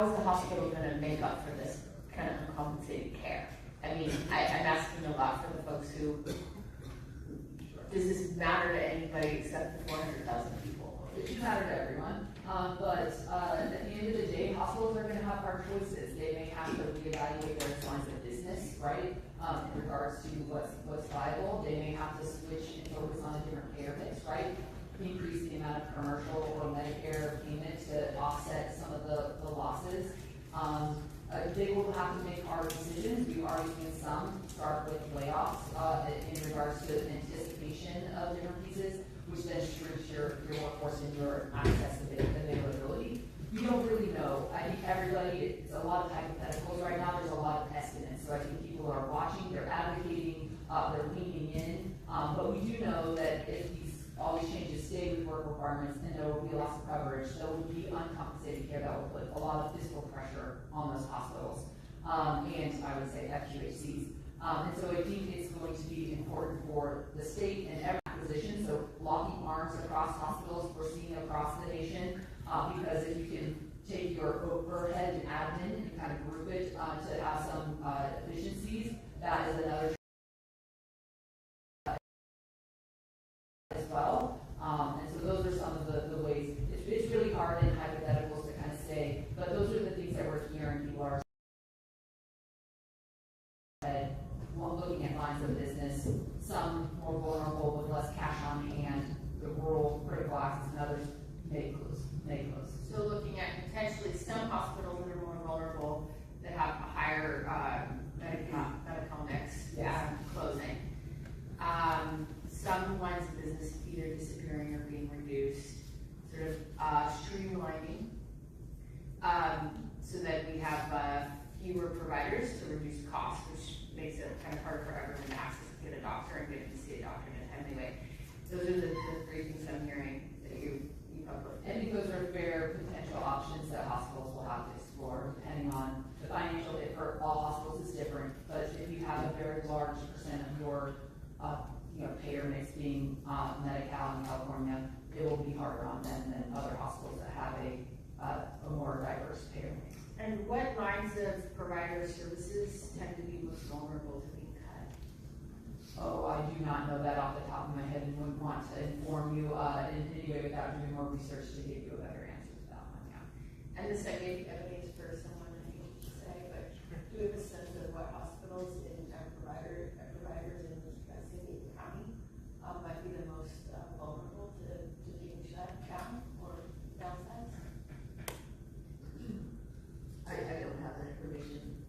[SPEAKER 7] is the hospital going to make up for this kind of uncompensated care? I mean, I'm asking a lot for the folks who, does this matter to anybody except the 400,000 people?
[SPEAKER 3] It should matter to everyone. But at the end of the day, hospitals are going to have hard choices. They may have to reevaluate their lines of business, right, in regards to what's viable. They may have to switch and focus on a different payer mix, right, increase the amount of commercial or Medicare payment to offset some of the losses. They will have to make hard decisions. We've already seen some start with layoffs in regards to anticipation of different pieces, which then shrinks your workforce and your availability. We don't really know. I think everybody, it's a lot of hypotheticals right now. There's a lot of So I think people are watching, they're advocating, they're leaning in. But we do know that if all these changes stay with work requirements, and there will be a loss of coverage, there will be uncompensated care that will put a lot of fiscal pressure on those hospitals, and I would say FQHCs. And so I think it's going to be important for the state and every acquisition, so locking arms across hospitals, we're seeing across the nation, because if you can take your overhead and admin and kind of group it to have some efficiencies, that is another as well. And so those are some of the ways. It's really hard in hypotheticals to kind of say, but those are the things that we're hearing. People are looking at lines of business, some more vulnerable with less cash on hand, the rural critical access, and others may close.
[SPEAKER 7] So looking at potentially some hospitals that are more vulnerable, that have a higher medical mix,
[SPEAKER 3] Yeah.
[SPEAKER 7] closing. Some lines of business either disappearing or being reduced, sort of streamlining, so that we have fewer providers to reduce costs, which makes it kind of hard for everyone to access to get a doctor and get to see a doctor in a timely way. Those are the three things I'm hearing that you published.
[SPEAKER 3] I think those are fair potential options that hospitals will have to explore, depending on the financial hit for all hospitals is different. But if you have a very large percent of your payer mix being Medi-Cal in California, it will be harder on them than other hospitals that have a more diverse payer mix.
[SPEAKER 7] And what lines of provider services tend to be most vulnerable to being cut?
[SPEAKER 3] Oh, I do not know that off the top of my head and wouldn't want to inform you in any way without doing more research to give you a better answer to that one, yeah.
[SPEAKER 7] And this I gave evidence for someone, I hate to say, but do we have a sense of what hospitals and providers in San Diego County might be the most vulnerable to being shut down or downsized?
[SPEAKER 8] I don't have that information,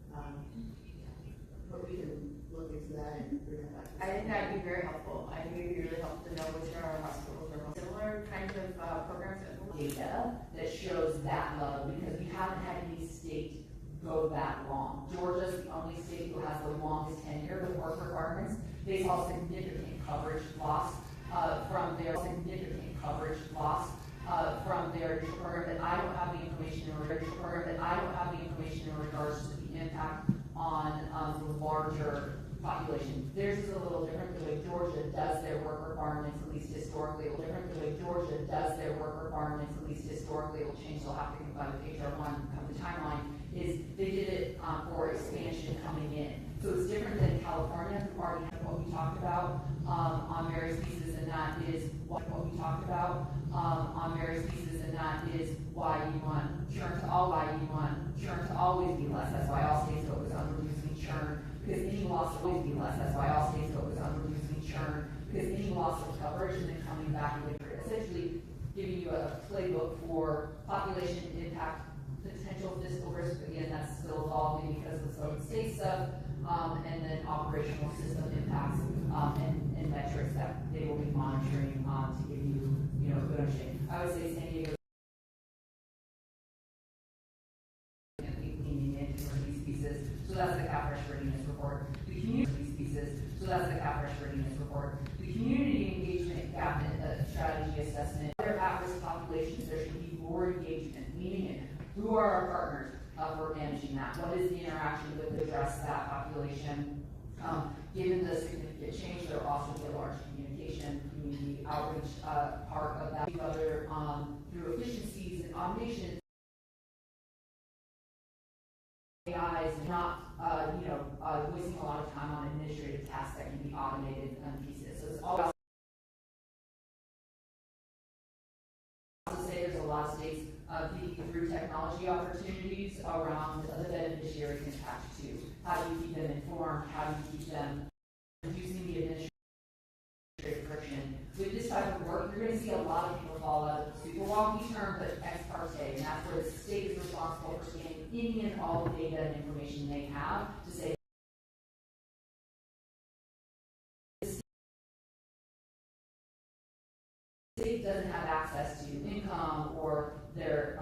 [SPEAKER 8] but we can look into that and bring it back.
[SPEAKER 7] I think that'd be very helpful. I think it'd be really helpful to know which are our hospitals are most similar kinds of programs that we're
[SPEAKER 3] Data that shows that level, because we haven't had any state go that long. Georgia's the only state who has the longest tenure with work requirements. They saw significant coverage loss from their program that I don't have the information in regards to the impact on the larger population. Theirs is a little different. The way Georgia does their work requirements, at least historically, it'll change. They'll have to comply with HR1 come the timeline. Is they did it for expansion coming in. So it's different than California, who already had what we talked about on various pieces, and that is what we talked about on various pieces, and that is why you want churn to always be less. That's why all states focus on reducing churn, because any loss will always be less. That's why all states focus on reducing churn, because any loss of coverage and then coming back with essentially giving you a playbook for population impact, potential fiscal risk. Again, that's still evolving because of some state stuff, and then operational system impacts and metrics that they will be monitoring to give you, a good understanding. I would say San Diego leaning into these pieces. So that's the CAPRESH readiness report. The community engagement gap strategy assessment. Other at-risk populations, there should be more engagement, meaning in who are our partners for managing that? What is the interaction with to address that population? Given the significant change, there will also be a large community outreach part of that. Other through efficiencies and automation, AIs, not wasting a lot of time on administrative tasks that can be automated pieces. So it's all. To say there's a lot of states thinking through technology opportunities around the beneficiaries attached to. How do you keep them informed? How do you keep them reducing the administrative friction? With this type of work, you're going to see a lot of people fall out of the super wonky term, but ex parte, and that's where the state is responsible for scanning any and all the data and information they have to say the state doesn't have access to income or their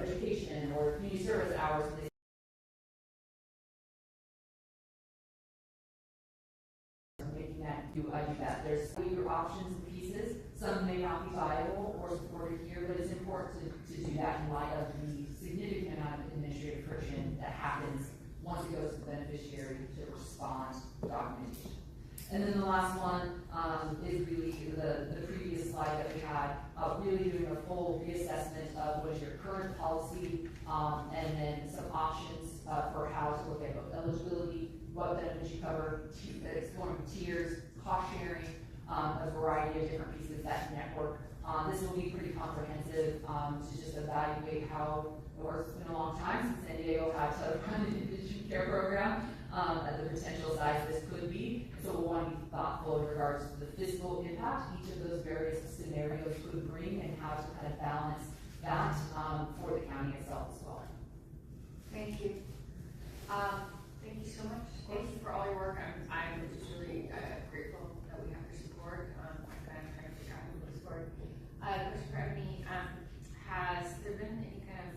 [SPEAKER 3] education or community service hours. do that. There's your options and pieces. Some may not be viable or supported here, but it's important to do that in light of the significant amount of administrative friction that happens once it goes to the beneficiary to respond to documentation. And then the last one is really the previous slide that we had, really doing a full reassessment of what is your current policy, and then some options for how to look at both eligibility, what benefits you cover, exploring tiers, cost sharing, a variety of different pieces of that network. This will be pretty comprehensive to just evaluate how, or it's been a long time since San Diego had to run an indigent care program, at the potential size this could be. So we'll want to be thoughtful in regards to the fiscal impact each of those various scenarios could bring and how to kind of balance that for the county itself as well.
[SPEAKER 7] Thank you. Thank you so much. Thank you for all your work. I'm just really grateful that we have your support. I'm kind of trying to figure out who to support. Question for Ebony, has there been any kind of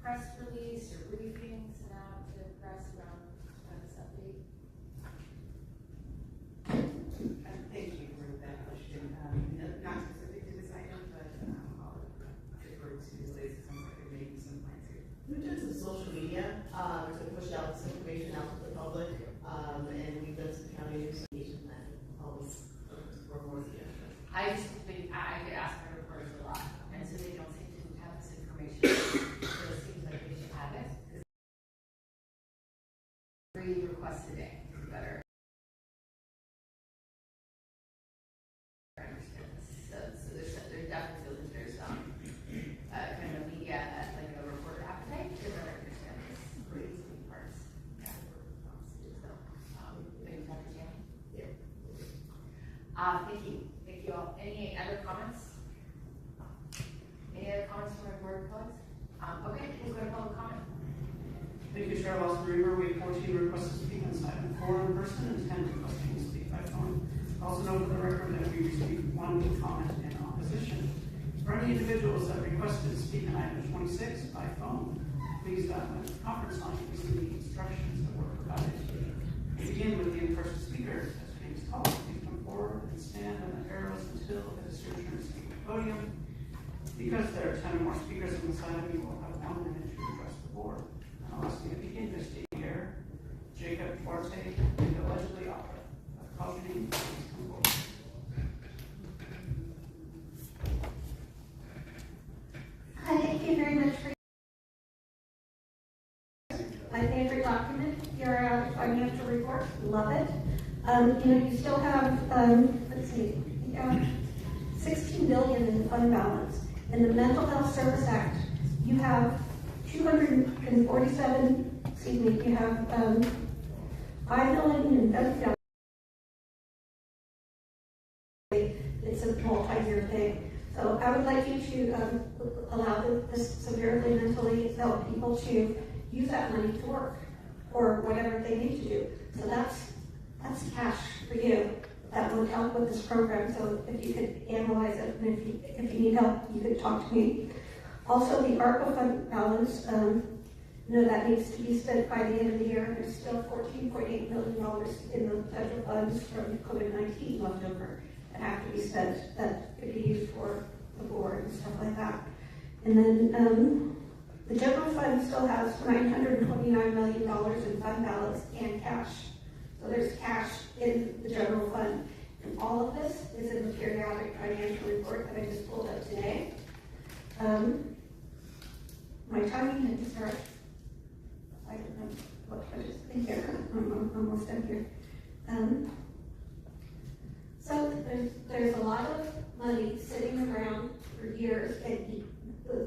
[SPEAKER 7] press release or briefings sent out to the press around this update?
[SPEAKER 9] Thank you for that question. Not specific to this item, but I'll refer to this list. It sounds like there may be some plans here.
[SPEAKER 8] We did some social media to push out this information out to the public, and we've done some county news and always for more suggestions.
[SPEAKER 7] I get asked by reporters a lot, and so they don't seem to have this information. So it seems like we should have it. 3 requests a day is better. I understand this. So there's definitely feels like there's kind of a media, like a reporter appetite, because I understand this pretty parts. Yeah. So, maybe Dr. Stanley?
[SPEAKER 8] Yeah.
[SPEAKER 7] Thank you. Thank you all. Any other comments? Any other comments from our board colleagues? Okay, we'll go to public comment.
[SPEAKER 9] Thank you, Chair Lawson Reaver. We have 14 requests to speak on item 4 in person and 10 requesting to speak by phone. Also note for the record that we received 1 comment in opposition. For any individuals that requested to speak on item 26 by phone, please dial the conference line to receive the instructions that were provided to you. We begin with the in-person speaker. As your name is called, please come forward and stand on the arrows until it is your turn to speak at the podium. Because there are 10 or more speakers on the side of you, will have 1 minute to address the board. I'll ask you to begin this day here. Jacob Forte, and allegedly opera. Call your name, please come forward.
[SPEAKER 10] Hi, thank you very much for my favorite document, your financial report. Love it. You still have, let's see, you have $16 billion in fund balance. In the Mental Health Service Act, you have 247, you have $5 million in fund balance. It's a multi-year thing. So I would like you to allow the severely mentally ill people to use that money to work or whatever they need to do. So that's cash for you that would help with this program. So if you could analyze it, and if you need help, you could talk to me. Also, the ARPA fund balance, that needs to be spent by the end of the year. There's still $14.8 million in the federal funds from COVID-19 left over that have to be spent that could be used for the board and stuff like that. And then the general fund still has $929 million in fund balance and cash. So there's cash in the general fund. And all of this is in the periodic financial report that I just pulled up today. My timing had to start. I don't know what I just think here. I'm almost done here. So there's a lot of money sitting around for years, and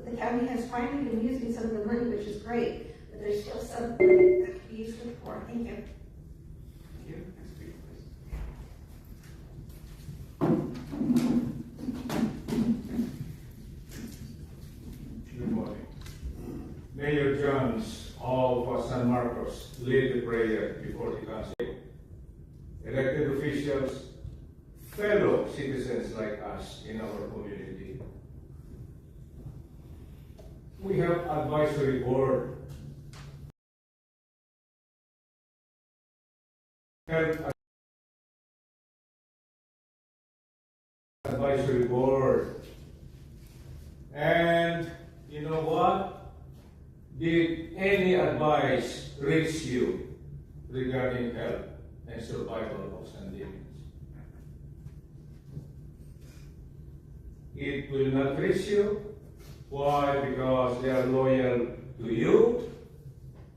[SPEAKER 10] the county has finally been using some of the money, which is great, but there's still some money that could be used for. Thank you.
[SPEAKER 9] Thank you. Next speaker, please.
[SPEAKER 11] Good morning. Mayor Jones of San Marcos led the prayer before the council. Elected officials, fellow citizens like us in our community. We have advisory board, health board. And you know what? Did any advice reach you regarding health and survival of San Diego's? It will not reach you. Why? Because they are loyal to you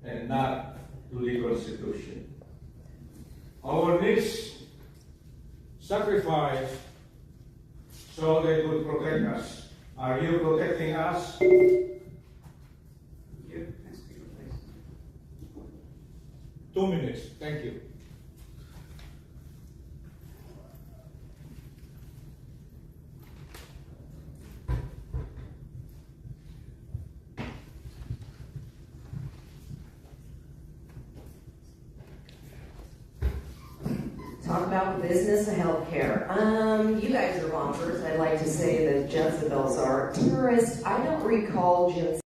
[SPEAKER 11] and not to the Constitution. Our niece sacrificed so they could protect us. Are you protecting us?
[SPEAKER 9] Thank you. Next speaker, please.
[SPEAKER 11] 2 minutes. Thank you.
[SPEAKER 12] Talk about the business of healthcare. You guys are bonkers. I'd like to say that Jezebels are terrorists. I don't recall Jim.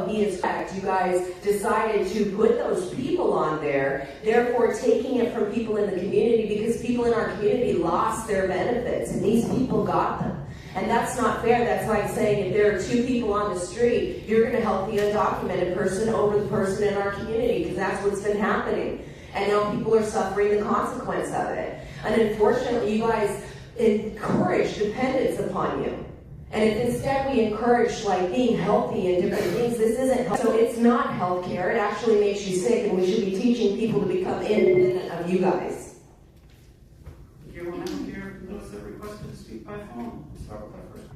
[SPEAKER 12] He is correct. You guys decided to put those people on there, therefore taking it from people in the community because people in our community lost their benefits and these people got them. And that's not fair. That's like saying if there are 2 people on the street, you're going to help the undocumented person over the person in our community because that's what's been happening. And now people are suffering the consequence of it. And unfortunately, you guys encourage dependence upon you. And if instead we encourage like being healthy and different things, this isn't health. So it's not healthcare. It actually makes you sick, and we should be teaching people to become independent of you guys.
[SPEAKER 9] Okay, we'll now hear from those that requested to speak by phone. We'll start with our first.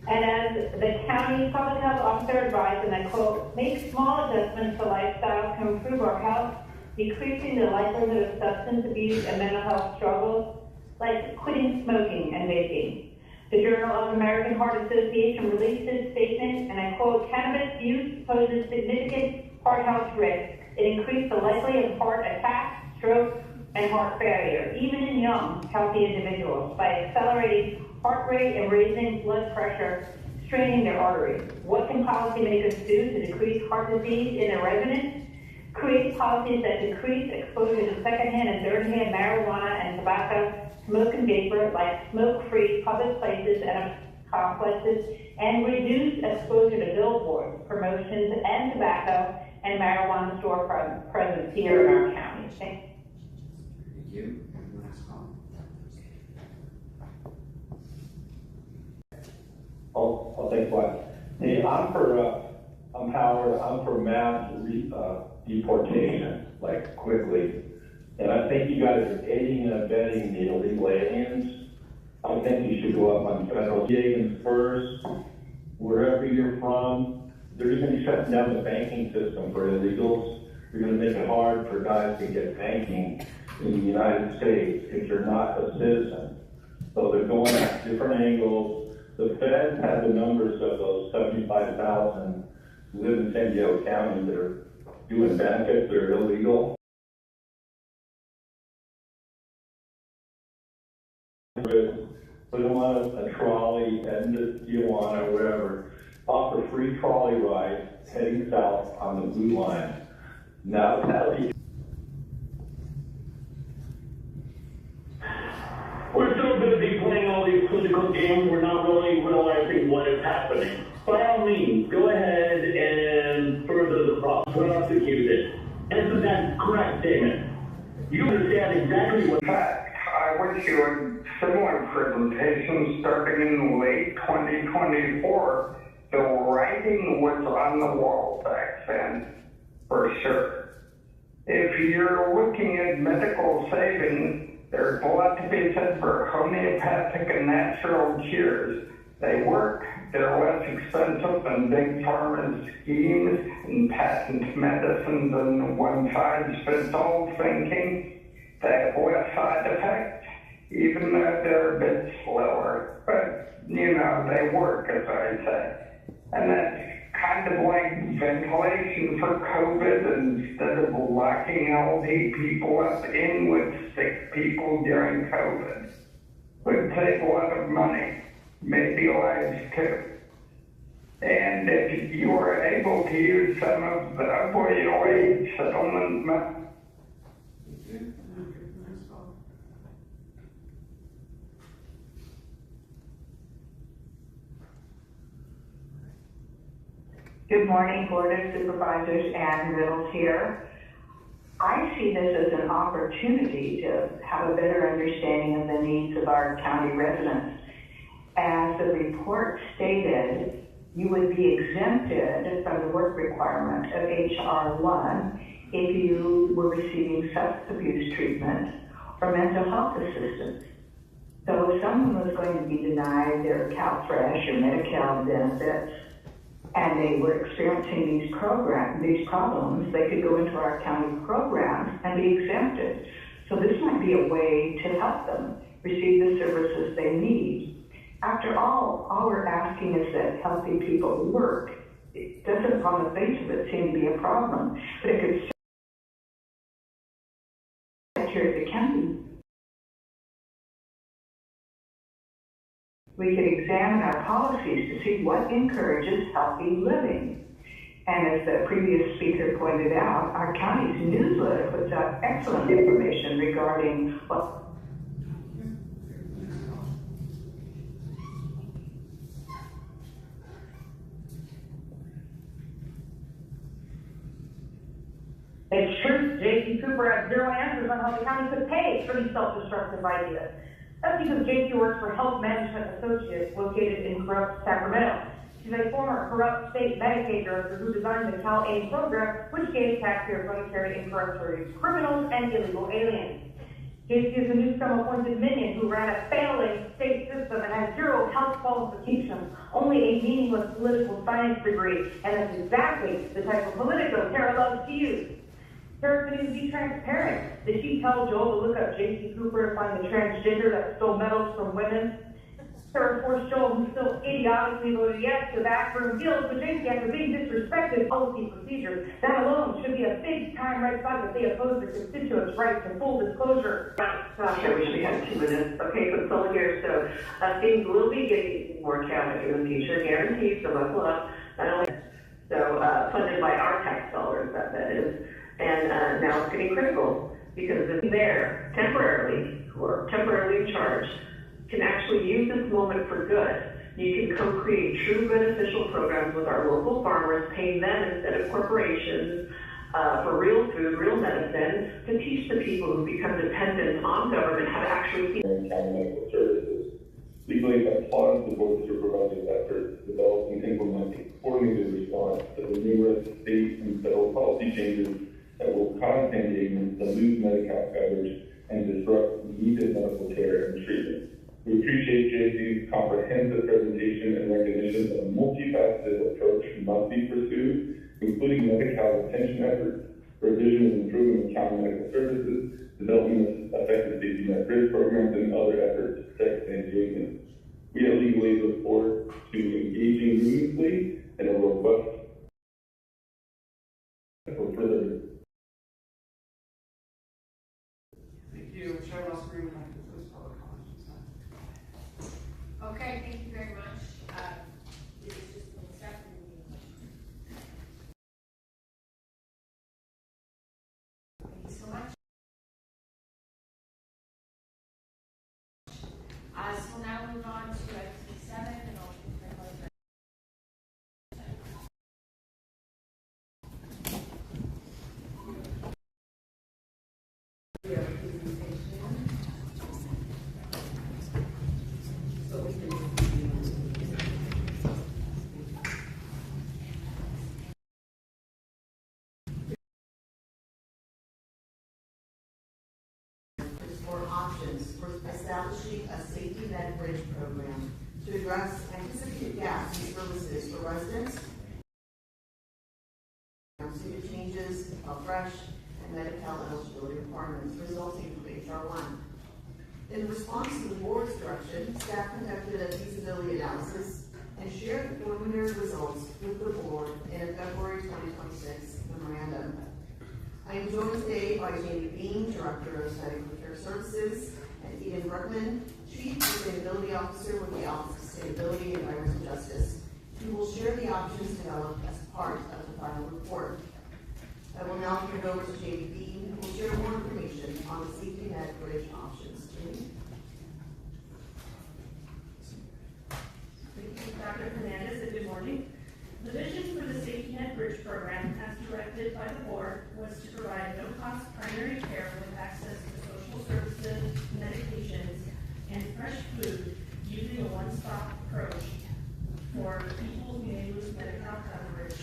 [SPEAKER 13] And as the county public health officer advised, and I quote, make small adjustments to lifestyle to improve our health, decreasing the likelihood of substance abuse and mental health struggles, like quitting smoking and vaping. The Journal of American Heart Association released its statement, and I quote, cannabis use poses significant heart health risks. It increased the likelihood of heart attack, stroke, and heart failure, even in young, healthy individuals, by accelerating heart rate and raising blood pressure, straining their arteries. What can policymakers do to decrease heart disease in their residents? Create policies that decrease exposure to secondhand and third-hand marijuana and tobacco, smoke and vapor, like smoke-free public places and complexes, and reduce exposure to billboards, promotions, and tobacco and marijuana store presence here in our county. Thank you.
[SPEAKER 9] Thank you. And the next call.
[SPEAKER 14] I'll take one. Hey, I'm Howard. I'm for mass deportation, like quickly. And I think you guys are aiding and abetting the illegal aliens. I think you should go up on federal aliens first, wherever you're from. They're going to be shutting down the banking system for illegals. You're going to make it hard for guys to get banking in the United States if you're not a citizen. So they're going at different angles. The feds have the numbers of those 75,000 who live in San Diego County that are doing benefits that are illegal. Put them on a trolley, heading to Tijuana or wherever, offer free trolley rides heading south on the blue line. Now tally.
[SPEAKER 15] We're so busy playing all these political games, we're not really realizing what is happening. By all means, go ahead and further the process, prosecute it. Isn't that correct, Damon? You understand exactly what.
[SPEAKER 16] In fact, I was doing similar presentations starting in late 2024. The writing was on the wall back then, for sure. If you're looking at medical savings, there's a lot to be said for homeopathic and natural cures. They work, they're less expensive than big pharma schemes and patent medicines and one-size-fits-all thinking. They have less side effects, even though they're a bit slower. But, you know, they work, as I say. And that's kind of like ventilation for COVID. Instead of locking LD people up in with sick people during COVID. Would save a lot of money. maybe lives too. And if you were able to use some of the avoidable aid settlement money.
[SPEAKER 13] Good morning, Board of Supervisors. Ann Riddles here. I see this as an opportunity to have a better understanding of the needs of our county residents. As the report stated, you would be exempted from the work requirement of HR 1 if you were receiving substance abuse treatment or mental health assistance. So if someone was going to be denied their CalFresh or Medi-Cal benefits, and they were experiencing these problems, they could go into our county programs and be exempted. So this might be a way to help them receive the services they need. After all we're asking is that healthy people work. It doesn't, on the face of it, seem to be a problem, but it could here at the county. We could examine our policies to see what encourages healthy living. And as the previous speaker pointed out, our county's newsletter puts out excellent information regarding what
[SPEAKER 17] It's true, J.C. Cooper has zero answers on how the county could pay for these self-destructive ideas. That's because J.C. works for Health Management Associates located in corrupt Sacramento. She's a former corrupt state Medicaid director who designed the CalAIM program, which gave taxpayer monetary incarcerated criminals and illegal aliens. J.C. is a Newsom appointed minion who ran a failing state system and has zero health qualifications, only a meaningless political science degree, and that's exactly the type of Politico Tara loves to use. Tara needs to be transparent. Did she tell Joel to look up J.C. Cooper to find the transgender that stole medals from women? Tara forced Joel, who still idiotically voted yes to backroom deals with J.C. after being disrespected policy procedures. That alone should be a big time red flag that they oppose their constituents' right to full disclosure.
[SPEAKER 18] Gosh, I wish we had 2 minutes. Okay, so Sola here. So things will be getting more challenging in the future, guaranteed, so buckle up. Not only funded by our tax dollars, that is. And now it's getting critical because if they're temporarily or temporarily in charge can actually use this moment for good. You can co-create true beneficial programs with our local farmers, paying them instead of corporations for real food, real medicine, to teach the people who become dependent on government how to actually
[SPEAKER 19] county medical services. Legally, I applaud the Board of Supervisors' efforts to develop and implement a coordinated response to the numerous state and federal policy changes that will cause San Diegans to lose Medi-Cal coverage and disrupt needed medical care and treatment. We appreciate JC's comprehensive presentation and recognition that a multifaceted approach must be pursued, including Medi-Cal retention efforts, revision and improvement of county medical services, development of effective safety net bridge programs, and other efforts to protect San Diegans. We at Legal Aid look forward to engaging meaningfully in a robust for further.
[SPEAKER 9] Thank you. Chair Ross Green would like to close public comments.
[SPEAKER 4] Okay, thank you very much. This is just a second meeting. Thank you so much. So now we move on to item 7, and I'll propose
[SPEAKER 8] for options for establishing a safety net bridge program to address anticipated gaps in services for residents, due to changes of fresh and Medi-Cal eligibility requirements resulting from HR 1. In response to the board's direction, staff conducted a feasibility analysis and shared the preliminary results with the board in a February 2026 memorandum. I am joined today by Jamie Bean, Director of Medical Care Services, and Eden Bruckman, Chief Sustainability Officer with the Office of Sustainability and Environmental Justice, who will share the options developed as part of the final report. I will now turn it over to Jamie Bean, who will share more information on the safety net bridge options. Jamie?
[SPEAKER 20] Thank you, Dr. Hernandez, and good morning. The vision for the Safety Net Bridge program, as directed by the board, was to provide no-cost primary care with access to social services, medications, and fresh food using a one-stop approach for people who may lose Medi-Cal coverage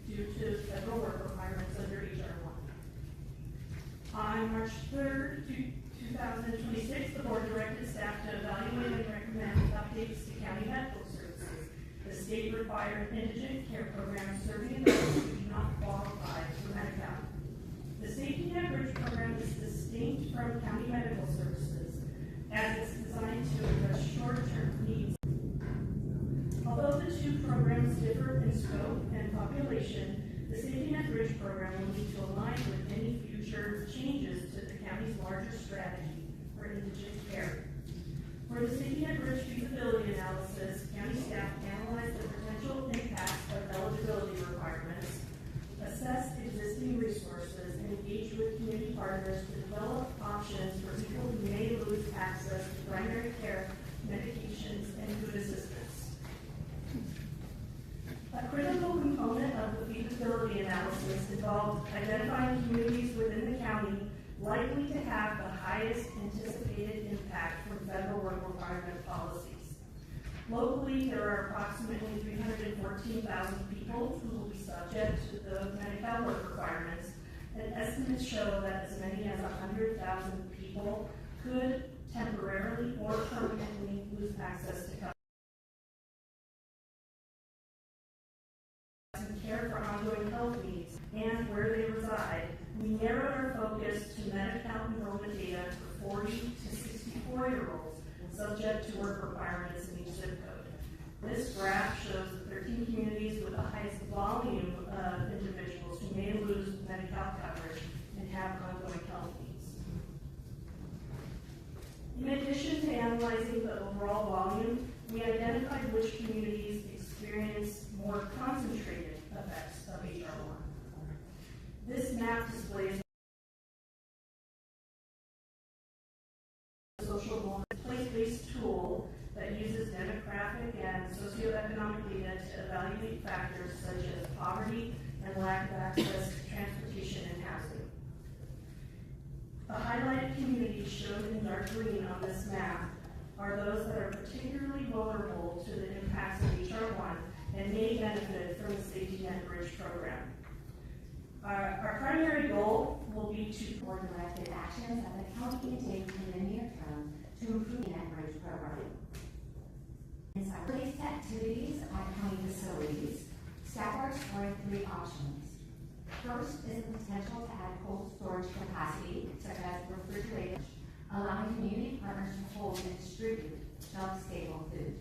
[SPEAKER 20] due to federal work requirements under HR 1. On March 3rd, 2026, the board directed staff to evaluate and recommend updates to county medical services. The state required indigent care program serving those who do not qualify for Medi-Cal. The Safety Net Bridge program is distinct from county medical services as it's designed to address short-term needs. Although the two programs differ in scope and population, the Safety Net Bridge program will need to align with any future changes to the county's larger strategy for indigent care. For the Safety Net Bridge feasibility analysis, county staff analyzed the potential impacts of eligibility requirements, assessed existing resources, and engaged with community partners to develop options for people who may lose access to primary care, medications, and food assistance. A critical component of the feasibility analysis involved identifying communities within the county likely to have the highest anticipated impact from federal work requirement policies. Locally, there are approximately 314,000 people who will be subject to the Medi-Cal work requirements, and estimates show that as many as 100,000 people could temporarily or permanently lose access to coverage. Care for ongoing health needs and where they reside, we narrowed our focus to Medi-Cal enrollment data for 40 to 64-year-olds subject to work requirements in each zip code. This graph shows the 13 communities with the highest volume of individuals who may lose Medi-Cal coverage and have ongoing health needs. In addition to analyzing the overall volume, we identified which communities experience more concentrated effects of HR 1. This map displays a social place-based tool that uses demographic and socioeconomic data to evaluate factors such as poverty and lack of access to transportation and housing. The highlighted communities shown in dark green on this map are those that are particularly vulnerable to the impacts of HR 1 and may benefit from the Safety Net Bridge program. Our primary goal will be to
[SPEAKER 2] board directed actions that the county can take in the near term to improve the Net Bridge program. Related to activities at county facilities, staff are exploring 3 options. First is the potential to add cold storage capacity, such as refrigerated, allowing community partners to hold and distribute shelf-stable food.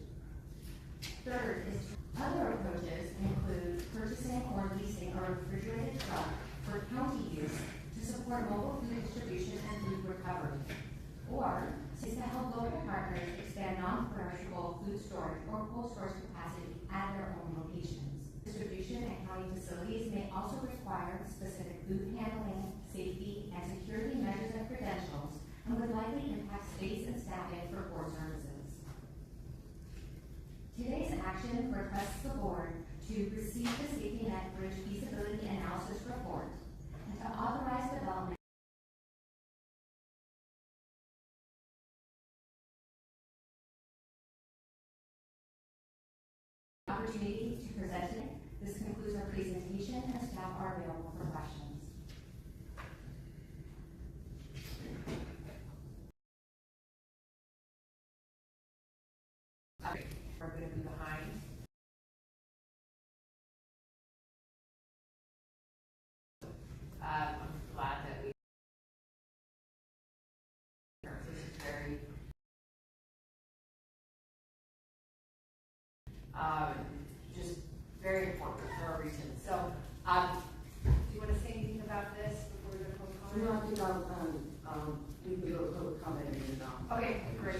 [SPEAKER 2] Third is other approaches include purchasing or leasing a refrigerated truck for county use to support mobile food distribution and food recovery, or is to help local partners expand non-perishable food storage or cold storage capacity at their own locations. Distribution at county facilities may also require specific food handling, safety, and security measures and credentials, and would likely impact space and staffing for board services. Today's action requests the board to receive the Safety Net Bridge feasibility analysis report and to authorize development opportunity to present it. This concludes our presentation, and staff are available for questions.
[SPEAKER 12] Are going to be behind. I'm glad that we. This is very. Just very important for a reason. So, do you want to say anything about this before we go to public comment?
[SPEAKER 1] No, I think we can go to public comment and then,
[SPEAKER 2] Okay, great.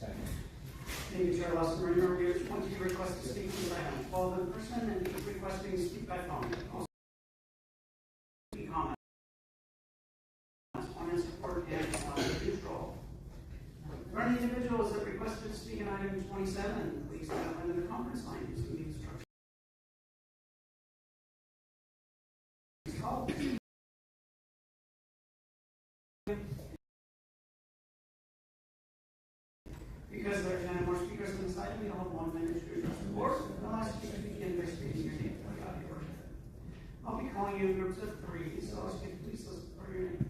[SPEAKER 9] Thank you, Chair Lawson. Remember, we have 20 requests to speak by item, 12 in person, and 8 requesting to speak by phone. Also, comments on support and neutral. Are there any individuals that requested to speak in item 27? Please dial into the conference line using the instructions. Call. Because there are 10 more speakers on this item, you'll have 1 minute to address the board. The last speaker to begin by stating your name. I'll be calling you in groups of 3, so I'll ask you to please list for your name.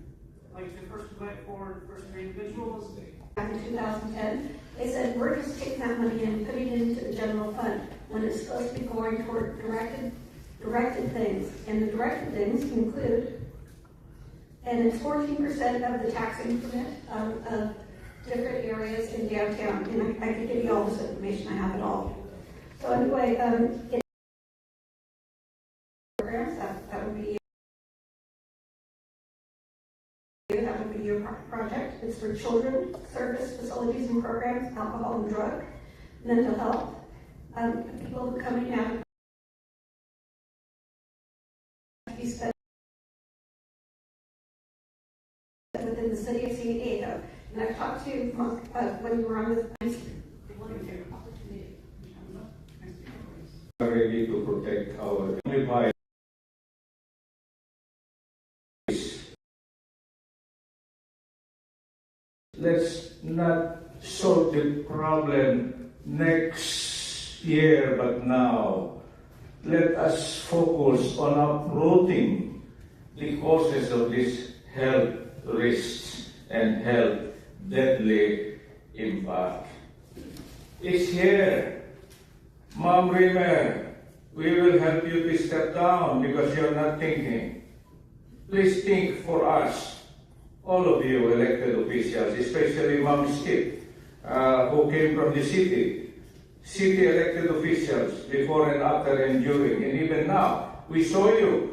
[SPEAKER 9] I'd like to first invite forward the first 3 individuals.
[SPEAKER 10] Back in 2010, they said, we're just taking that money and putting it into the general fund when it's supposed to be going toward directed things. And the directed things include, and it's 14% of the tax increment of different areas in downtown. And I can give you all this information, I have it all. So anyway, programs, that would be your project. It's for children, service, facilities and programs, alcohol and drug, mental health, people who are coming out to be spent within the city of San Diego. And I've talked to when you were on the
[SPEAKER 11] ready to protect our only. Let's not solve the problem next year, but now. Let us focus on uprooting the causes of these health risks and health deadly impact. It's here. Mom Rimmer, we will help you to step down because you're not thinking. Please think for us. All of you elected officials, especially Mom Skip, who came from the city elected officials before and after and during, and even now, we saw you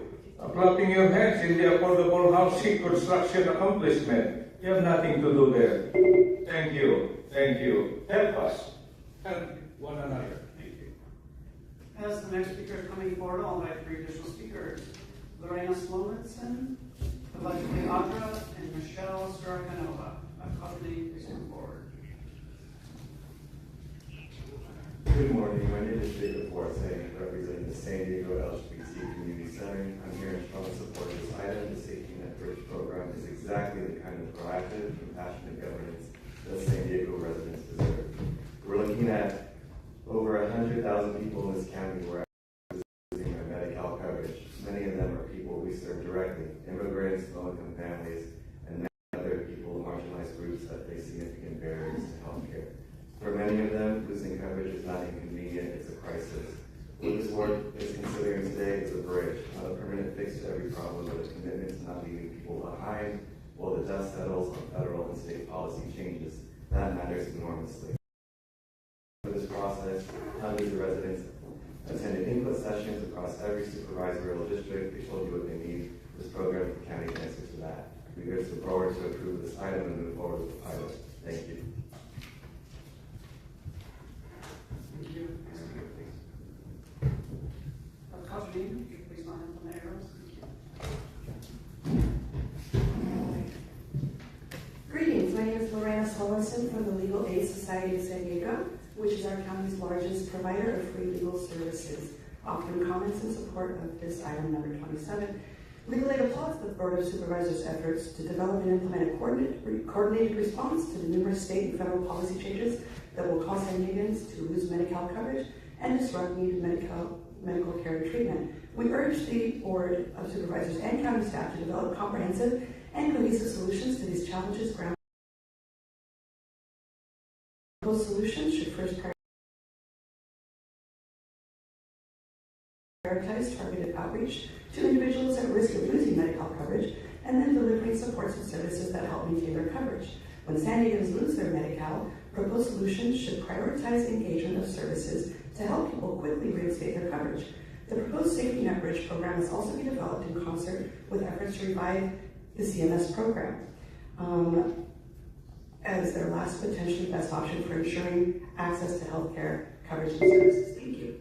[SPEAKER 11] clapping your hands in the affordable housing construction accomplishment. You have nothing to do there. Thank you. Help us. Help one another.
[SPEAKER 9] Thank you. As the next speaker is coming forward, I'll invite 3 additional speakers. Lorena Slomanson, Allegedly Audra, and Michelle Sarakanova. Company, please come forward.
[SPEAKER 21] Good morning. My name is Jacob Forte, representing the San Diego LGBT Community Center. I'm here in strong support of this item. The Safety Net Bridge program is exactly the kind of proactive, compassionate governance that San Diego residents deserve. We're looking at over 100,000 people in this county who are losing their Medi-Cal coverage. Many of them are people we serve directly, immigrants, low-income families, and many other people, marginalized groups that face significant barriers to health care. For many of them, losing coverage is not inconvenient, it's a crisis. What this board is considering today is a bridge, not a permanent fix to every problem, but a commitment to not leaving people behind while the dust settles on federal and state policy changes. That matters enormously. For this process, hundreds of residents attended input sessions across every supervisorial district. They told you what they need. This program for county answer to that. We look forward to approve this item and move forward with the pilot. Thank you.
[SPEAKER 9] Thank you. Please. Please line up on the arrows.
[SPEAKER 22] Greetings, my name is Lorena Slomanson from the Legal Aid Society of San Diego, which is our county's largest provider of free legal services. Offering comments in support of this item number 27. Legal Aid applauds the Board of Supervisors' efforts to develop and implement a coordinated response to the numerous state and federal policy changes that will cause San Diegans to lose Medi-Cal coverage and disrupt needed medical care and treatment. We urge the Board of Supervisors and county staff to develop comprehensive and cohesive solutions to these challenges. Those solutions should first prioritize targeted outreach to individuals at risk of losing Medi-Cal coverage, and then delivering supports and services that help maintain their coverage. When San Diegans lose their Medi-Cal, proposed solutions should prioritize engagement of services to help people quickly reinstate their coverage. The proposed Safety Net Bridge program is also being developed in concert with efforts to revive the CMS program as their last potentially best option for ensuring access to healthcare coverage and services. Thank you.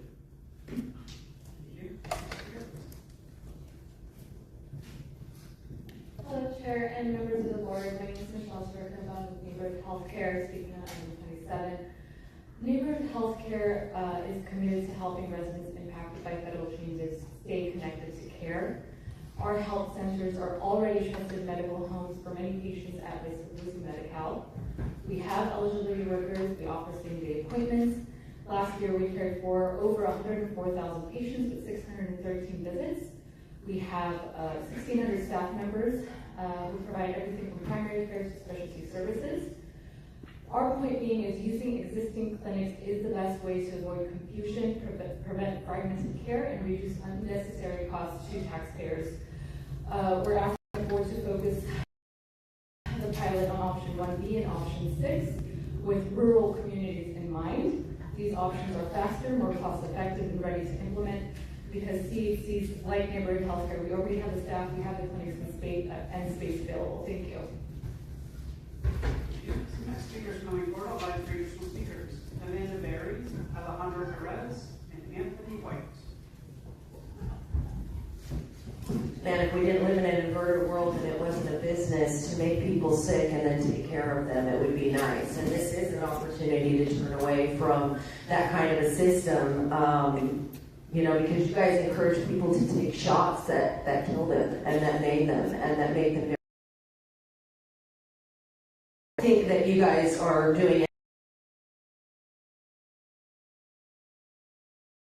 [SPEAKER 5] Hello, Chair and members of the board. My name is Michelle Strickland. I'm with Neighborhood Healthcare, speaking on item 27. Neighborhood Healthcare is committed to helping residents impacted by federal changes stay connected to care. Our health centers are already trusted medical homes for many patients at risk of losing Medi-Cal. We have eligibility workers. We offer same-day appointments. Last year, we cared for over 104,000 patients with 613 visits. We have 1,600 staff members who provide everything from primary care to specialty services. Our point being is using existing clinics is the best way to avoid confusion, prevent fragmented care, and reduce unnecessary costs to taxpayers. We're asking the board to focus the pilot on option 1B and option 6 with rural communities in mind. These options are faster, more cost effective, and ready to implement because CHCs, like neighborhood healthcare, we already have the staff, we have the clinics and space available. Thank you.
[SPEAKER 9] Next speakers coming forward, I'll invite three additional speakers. Amanda Berry, Alejandro Perez, and Anthony White.
[SPEAKER 12] Man, if we didn't live in an inverted world and it wasn't a business to make people sick and then take care of them, it would be nice. And this is an opportunity to turn away from that kind of a system, because you guys encourage people to take shots that kill them and that maim them and that make them. I think that you guys are doing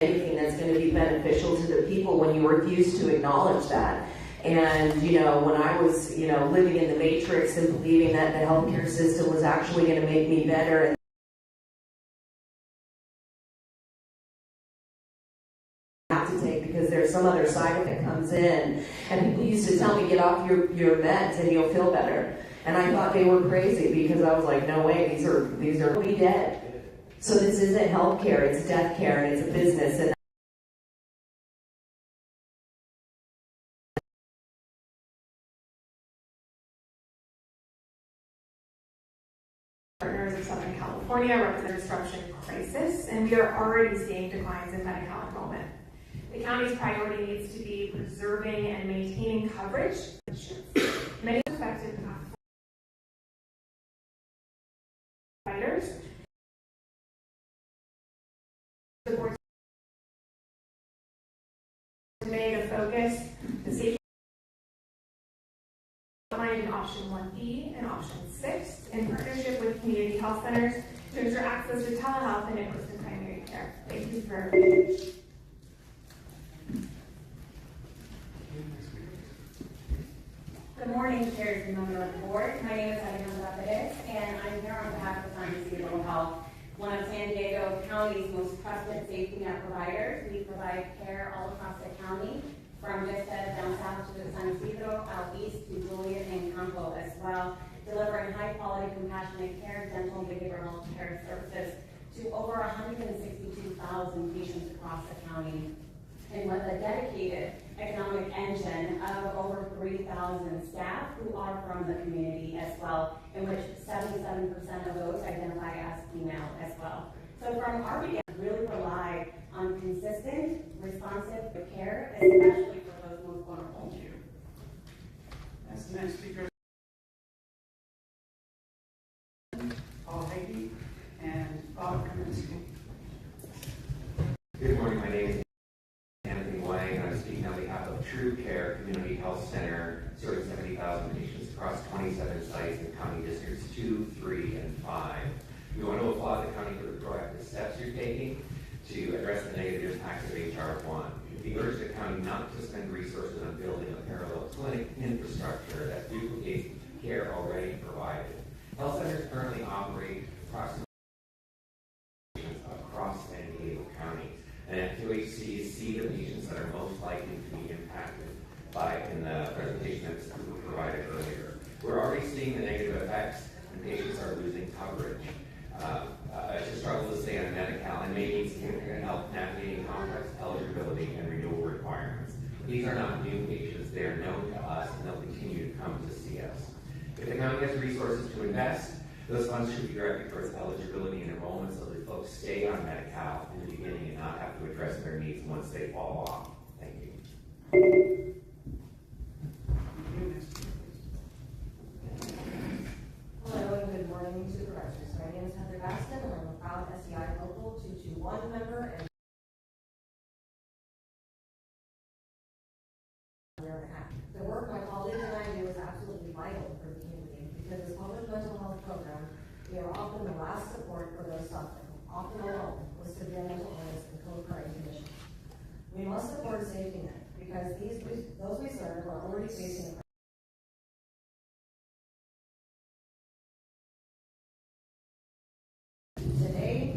[SPEAKER 12] anything that's going to be beneficial to the people when you refuse to acknowledge that. And, when I was, living in the matrix and believing that the healthcare system was actually going to make me better and have to take because there's some other side that comes in. And people used to tell me, get off your meds and you'll feel better. And I thought they were crazy because I was like, no way, these are be dead. So this isn't healthcare, it's death care and it's a business. And
[SPEAKER 6] Partners of Southern California represent disruption crisis, and we are already seeing declines in Medi-Cal enrollment. The county's priority needs to be preserving and maintaining coverage. Many affected providers. The board today to focus the safety outlined in option 1B and option 6 in partnership with community health centers to ensure access to telehealth and in-person primary care. Thank you for
[SPEAKER 23] Good morning, chairs and members of the board. My name is Alejandra Perez, and I'm here on behalf of San Isidro Health, one of San Diego County's most trusted safety net providers. We provide care all across the county, from Vista down south to San Isidro, out east to Julian and Campo as well, delivering high-quality, compassionate care, dental, and behavioral health care services to over 162,000 patients across the county. And with a dedicated economic engine of over 3,000 staff who are from the community as well, in which 77% of those identify as female as well. So from our beginning, we really rely on consistent, responsive care, especially for those most vulnerable.
[SPEAKER 9] Thank you. That's the next speaker. Paul Hagee and Bob Kaminsky.
[SPEAKER 24] Good morning, my name is Anthony Wang, and I'm speaking on behalf of True Care Community Health Center, serving 70,000 patients across 27 sites in County Districts 2, 3, and 5. We want to applaud the county for the proactive steps you're taking to address the negative impacts of HR 1. We urge the county not to spend resources on building a parallel clinic infrastructure that duplicates care already provided. Health centers currently operate approximately across San Diego County. And FQHCs see the patients that are most likely to be impacted by in the presentation that was provided earlier. We're already seeing the negative effects, and patients are losing coverage. It's a struggle to stay on Medi-Cal and may need significant help navigating complex eligibility and renewal These are not new patients, they are known to us, and they'll continue to come to see us. If the county has resources to invest, those funds should be directed towards eligibility and enrollment so that folks stay on Medi-Cal in the beginning and not have to address their needs once they fall off. Thank you.
[SPEAKER 3] Hello and good morning, supervisors. My name is Heather Baston and I'm a proud SEI Local 221 member and the work my colleagues and I do is absolutely vital for the community because as public mental health program, we are often the last support for those suffering, often alone with severe mental illness and co-occurring conditions. We must support a safety net because those we serve are already facing a today,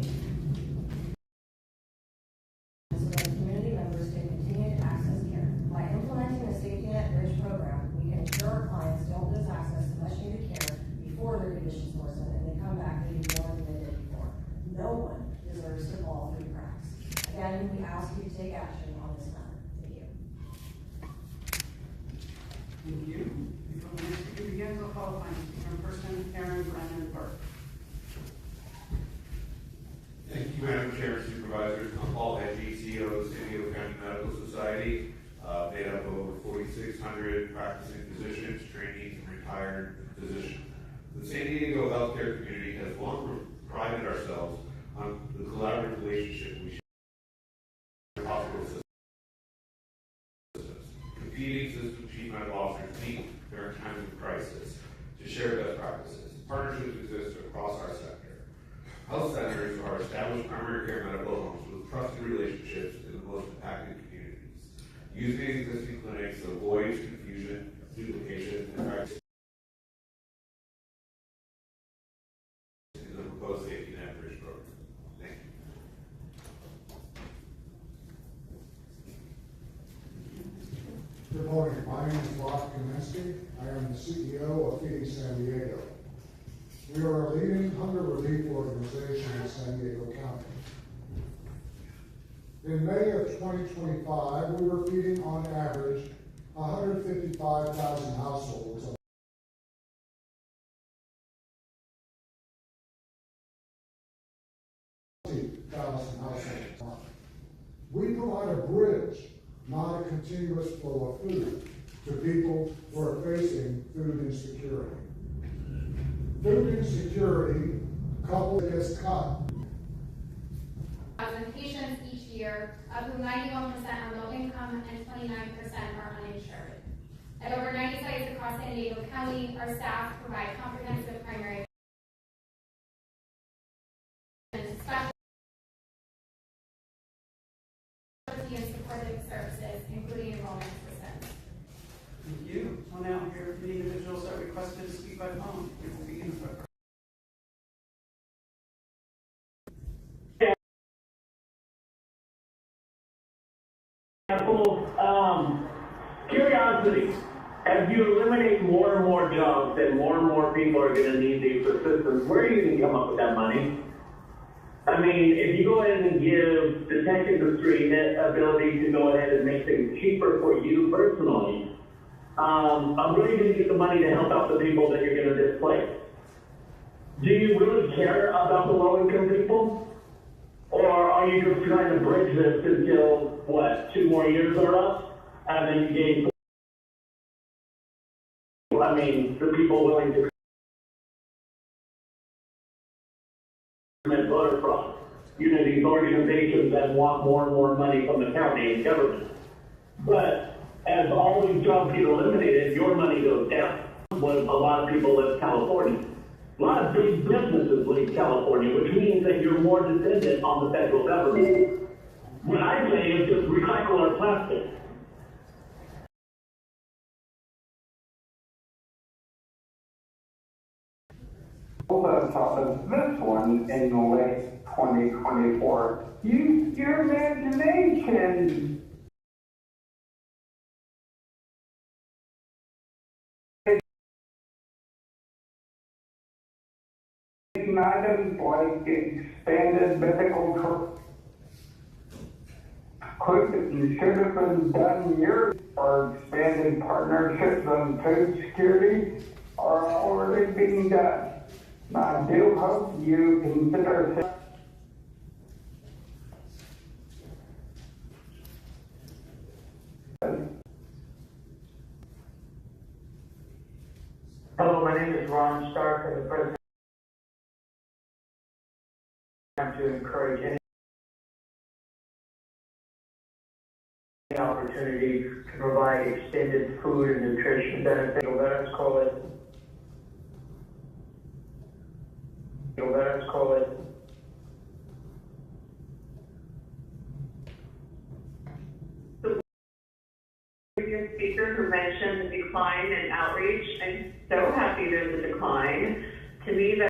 [SPEAKER 3] so that community members can continue to access care. By implementing the Safety Net Bridge program, we can ensure our clients don't lose access to much needed care before their conditions worsen and they come back needing more than they did before. No one deserves to fall through the cracks. Again, we ask you to take action on this matter. Thank you.
[SPEAKER 9] Thank you. Before the next speaker begins, I'll call upon speaker person Aaron Brennan Burke.
[SPEAKER 7] Thank you, Madam Chair and Supervisors. I'm Paul Hedgie, CEO of the San Diego County Medical Society, made up of over 4,600 practicing physicians, trainees, and retired physicians. The San Diego healthcare community has long prided ourselves on the collaborative relationship we share with hospital systems. Competing system chief medical officers meet during times of crisis to share best practices. Partnerships exist across our sector. Health centers are established primary care medical homes with trusted relationships in the most impacted communities. Using existing clinics avoids confusion, duplication, and practice in the proposed Safety Net Bridge program. Thank
[SPEAKER 14] you. Good morning. My name is Bob Kaminsky. I am the CEO of Feeding San Diego. We are a leading hunger relief organization in San Diego County. In May of 2025, we were feeding on average 155,000 households. We provide a bridge, not a continuous flow of food, to people who are facing food insecurity. Food insecurity, coupled with cut.
[SPEAKER 15] Patients each year, of whom 91% are low income and 29% are uninsured. At over 90 sites across San Diego County, our staff provide comprehensive primary specialty and supportive services, including enrollment assistance.
[SPEAKER 9] Thank you. We'll now hear from the individuals that requested to speak by phone. We will begin with our
[SPEAKER 25] curiosity. As you eliminate more and more jobs and more people are going to need these assistance, where are you going to come up with that money? I mean, if you go ahead and give the tech industry the ability to go ahead and make things cheaper for you personally, I'm really going to get the money to help out the people that you're going to displace. Do you really care about the low-income people? Or are you just trying to bridge this until, what, 2 more years are up? And then you gain, the people willing to commit voter fraud. You know, these organizations that want more and more money from the county and government. But as all these jobs get eliminated, your money goes down. When a lot of people live in California. A lot of big businesses leave California, which means that you're more dependent on the federal government. What I say is just recycle our plastic.
[SPEAKER 16] On top of this one in the late 2024. Use your imagination. Items like expanded medical could and should have been done years or expanded partnerships on food security are already being done. I do hope you consider.
[SPEAKER 4] Hello, my name is Ron Stark. I'm the president. To encourage any opportunity to provide extended food and nutrition benefits. Veterans call it.
[SPEAKER 13] Previous speaker who mentioned the decline in outreach. I'm so happy there's a decline. To me, that